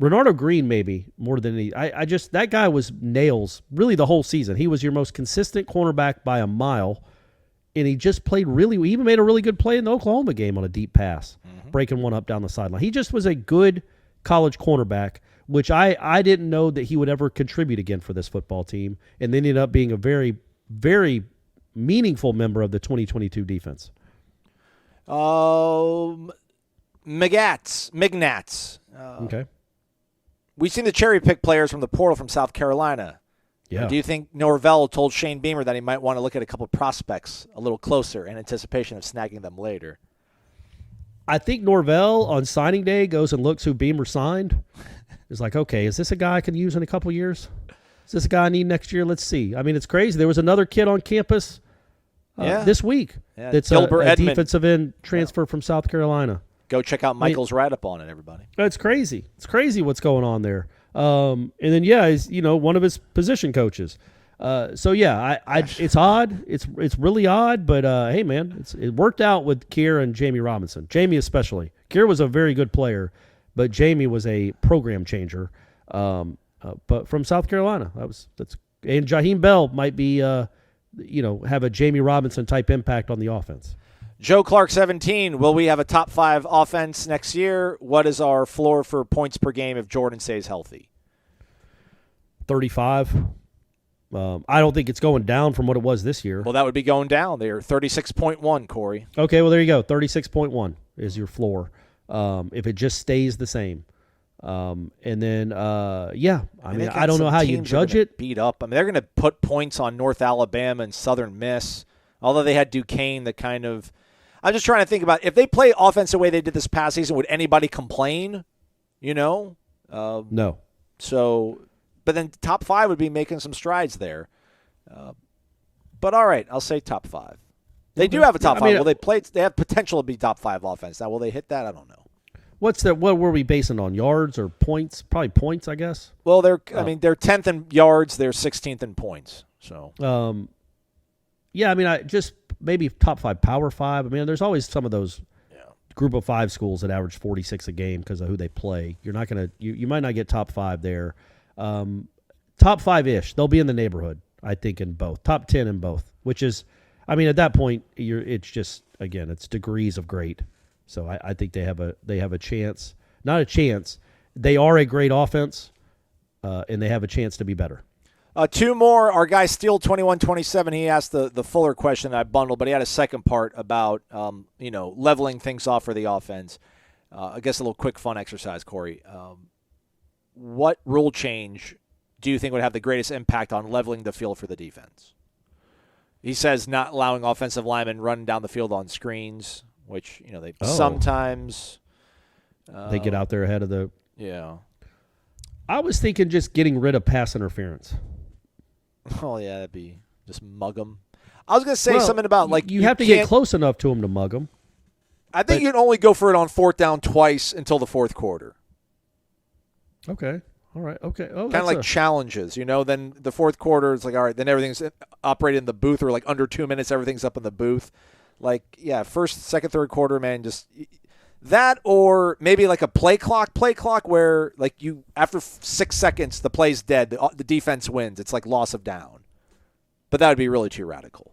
Renardo Green, maybe more than any. That guy was nails really the whole season. He was your most consistent cornerback by a mile, and he just played really. He even made a really good play in the Oklahoma game on a deep pass, breaking one up down the sideline. He just was a good college cornerback, which I didn't know that he would ever contribute again for this football team, and then ended up being a very, very meaningful member of the 2022 defense. Mignats. Okay. We've seen the cherry pick players from the portal from South Carolina. Yeah. Do you think Norvell told Shane Beamer that he might want to look at a couple of prospects a little closer in anticipation of snagging them later? I think Norvell on signing day goes and looks who Beamer signed. Is like, okay, is this a guy I can use in a couple years? Is this a guy I need next year? Let's see. I mean, it's crazy. There was another kid on campus this week that's a defensive end transfer from South Carolina. Go check out Michael's write-up on it, everybody. It's crazy. It's crazy what's going on there. And then, he's, one of his position coaches. It's odd. It's really odd, but hey, man, it worked out with Kier and Jamie Robinson. Jamie especially. Kier was a very good player, but Jamie was a program changer. But from South Carolina, and Jaheim Bell might be, have a Jamie Robinson type impact on the offense. Joe Clark, 17. Will we have a top 5 offense next year? What is our floor for points per game if Jordan stays healthy? 35. I don't think it's going down from what it was this year. Well, that would be going down. They're 36.1, Corey. Okay, well, there you go. 36.1 is your floor if it just stays the same. And then, I don't know how you judge it. Beat up. I mean, they're going to put points on North Alabama and Southern Miss, although they had Duquesne that kind of – I'm just trying to think about if they play offense the way they did this past season, would anybody complain? No. So, but then top 5 would be making some strides there. But all right, I'll say top 5. They do have a top 5. Will they play? They have potential to be top 5 offense. Now, will they hit that? I don't know. What were we basing on, yards or points? Probably points, I guess. Well, they're 10th in yards. They're 16th in points. So, I just maybe top 5, Power 5. I mean, there's always some of those group of 5 schools that average 46 a game because of who they play. You're not gonna you might not get top 5 there. Top 5-ish. They'll be in the neighborhood, I think, in both. Top 10 in both, which is, I mean, at that point, it's just, again, it's degrees of great. So I think they have a chance. Not a chance. They are a great offense, and they have a chance to be better. 2 more. Our guy Steele 2127. He asked the fuller question that I bundled, but he had a second part about leveling things off for the offense. I guess a little quick fun exercise, Corey. What rule change do you think would have the greatest impact on leveling the field for the defense? He says not allowing offensive linemen run down the field on screens, which they sometimes they get out there ahead of the. Yeah. I was thinking just getting rid of pass interference. Oh, yeah, that'd be just mug them. I was going to say something about, like, you have to get close enough to them to mug them. I think you can only go for it on 4th down twice until the 4th quarter. Okay. All right. Okay. Oh, kind of like challenges, Then the 4th quarter, it's like, all right, then everything's operated in the booth, or like under 2 minutes, everything's up in the booth. Like, yeah, 1st, 2nd, 3rd quarter, man, just that, or maybe like a play clock where, like, you after 6 seconds the play's dead, the defense wins. It's like loss of down, but that would be really too radical.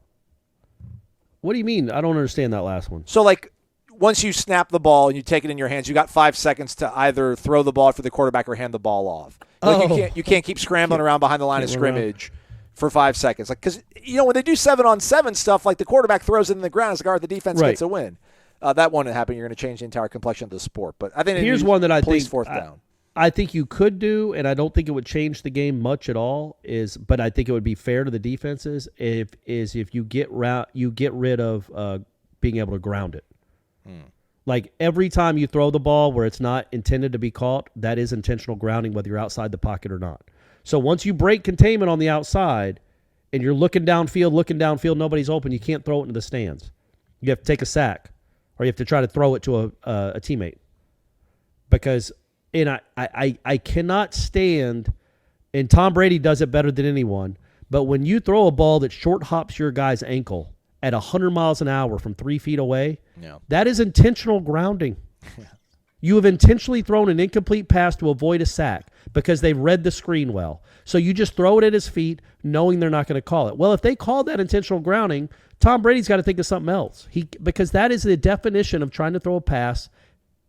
What do you mean? I don't understand that last one. So, like, once you snap the ball and you take it in your hands, you got 5 seconds to either throw the ball for the quarterback or hand the ball off. Like, you can't keep scrambling around behind the line of scrimmage for 5 seconds. Like, because when they do 7-on-7 stuff, like the quarterback throws it in the ground, it's like, all right, the defense gets a win. That won't happen. You're going to change the entire complexion of the sport. But I think here's one that I think 4th down. I think you could do, and I don't think it would change the game much at all. But I think it would be fair to the defenses if you get rid of being able to ground it. Like, every time you throw the ball where it's not intended to be caught, that is intentional grounding, whether you're outside the pocket or not. So once you break containment on the outside and you're looking downfield, nobody's open, you can't throw it into the stands. You have to take a sack, or you have to try to throw it to a teammate. Because I cannot stand, and Tom Brady does it better than anyone, but when you throw a ball that short hops your guy's ankle at 100 miles an hour from 3 feet away, that is intentional grounding. You have intentionally thrown an incomplete pass to avoid a sack because they've read the screen well. So you just throw it at his feet knowing they're not going to call it. Well, if they call that intentional grounding, Tom Brady's got to think of something else. Because that is the definition of trying to throw a pass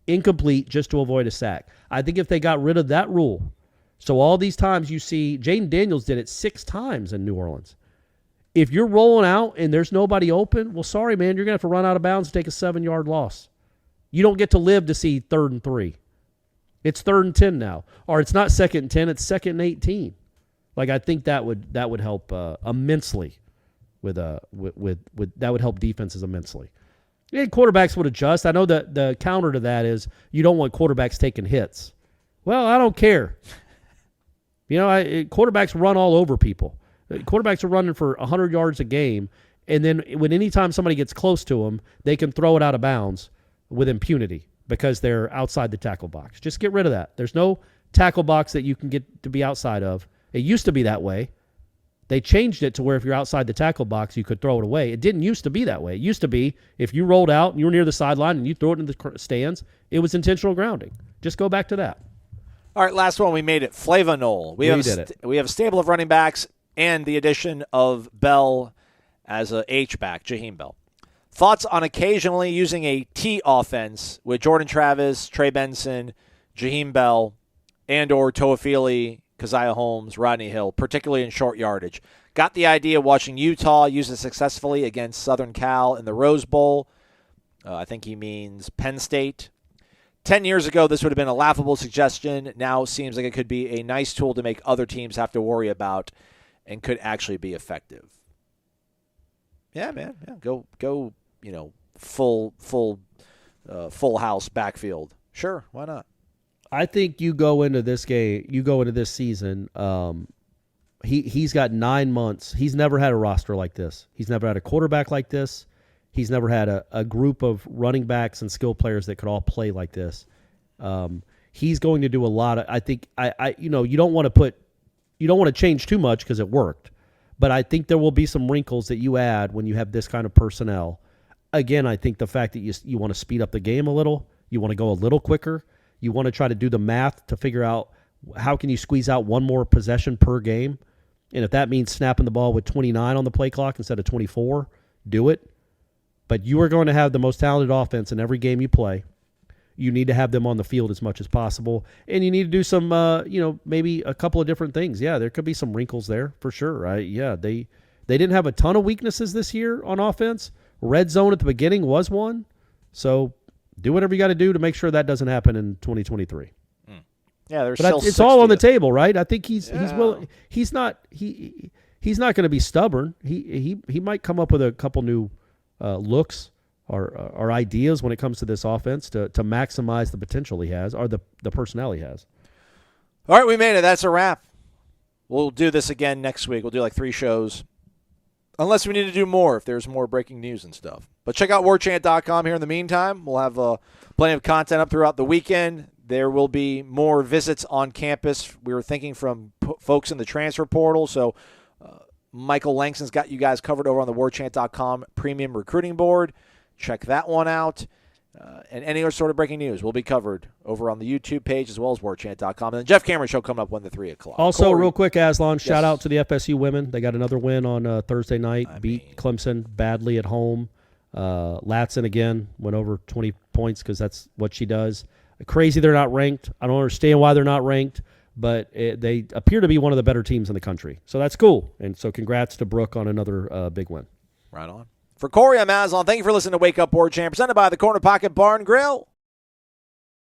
incomplete just to avoid a sack. I think if they got rid of that rule, so all these times you see, Jaden Daniels did it 6 times in New Orleans. If you're rolling out and there's nobody open, well, sorry, man, you're going to have to run out of bounds and take a 7-yard loss. You don't get to live to see 3rd and 3. It's 3rd and 10 now. Or it's not 2nd and 10, it's 2nd and 18. Like, I think that would help immensely with that would help defenses immensely. And quarterbacks would adjust. I know that the counter to that is you don't want quarterbacks taking hits. Well, I don't care. Quarterbacks run all over people. Quarterbacks are running for 100 yards a game, and then anytime somebody gets close to them, they can throw it out of bounds with impunity because they're outside the tackle box. Just get rid of that. There's no tackle box that you can get to be outside of. It used to be that way. They changed it to where if you're outside the tackle box, you could throw it away. It didn't used to be that way. It used to be if you rolled out and you were near the sideline and you threw it in the stands, it was intentional grounding. Just go back to that. All right, last one. We made it. Flavanol. We have a stable of running backs and the addition of Bell as a H-back, Jaheim Bell. Thoughts on occasionally using a T offense with Jordan Travis, Trey Benson, Jaheim Bell, and or Toafili, Keziah Holmes, Rodney Hill, particularly in short yardage. Got the idea watching Utah use it successfully against Southern Cal in the Rose Bowl. I think he means Penn State. 10 years ago, this would have been a laughable suggestion. Now it seems like it could be a nice tool to make other teams have to worry about and could actually be effective. Yeah, man. Yeah, go. Full house backfield. Sure, why not? I think you go into this season. He's got 9 months. He's never had a roster like this. He's never had a quarterback like this. He's never had a group of running backs and skill players that could all play like this. He's going to do a lot of. I think you don't want to change too much because it worked, but I think there will be some wrinkles that you add when you have this kind of personnel. Again, I think the fact that you want to speed up the game a little, you want to go a little quicker. You want to try to do the math to figure out how can you squeeze out one more possession per game. And if that means snapping the ball with 29 on the play clock instead of 24, do it. But you are going to have the most talented offense in every game you play. You need to have them on the field as much as possible. And you need to do some, maybe a couple of different things. Yeah, there could be some wrinkles there for sure. They didn't have a ton of weaknesses this year on offense. Red zone at the beginning was one. So do whatever you got to do to make sure that doesn't happen in 2023. Yeah, it's all on the table, right? I think he's willing. He's not going to be stubborn. He might come up with a couple new looks or ideas when it comes to this offense to maximize the potential he has or the personnel he has. All right, we made it. That's a wrap. We'll do this again next week. We'll do like 3 shows. Unless we need to do more if there's more breaking news and stuff. But check out warchant.com here in the meantime. We'll have plenty of content up throughout the weekend. There will be more visits on campus. We were thinking from folks in the transfer portal. So Michael Langston's got you guys covered over on the warchant.com premium recruiting board. Check that one out. And any other sort of breaking news will be covered over on the YouTube page as well as warchant.com. And the Jeff Cameron Show coming up 1 to 3 o'clock. Also, Corey, real quick, Aslan, shout out to the FSU women. They got another win on Thursday night, beat Clemson badly at home. Latson, again, went over 20 points because that's what she does. Crazy they're not ranked. I don't understand why they're not ranked, but they appear to be one of the better teams in the country. So that's cool. And so congrats to Brooke on another big win. Right on. For Corey, I'm Aslan. Thank you for listening to Wake Up Warchant, presented by the Corner Pocket Bar and Grill.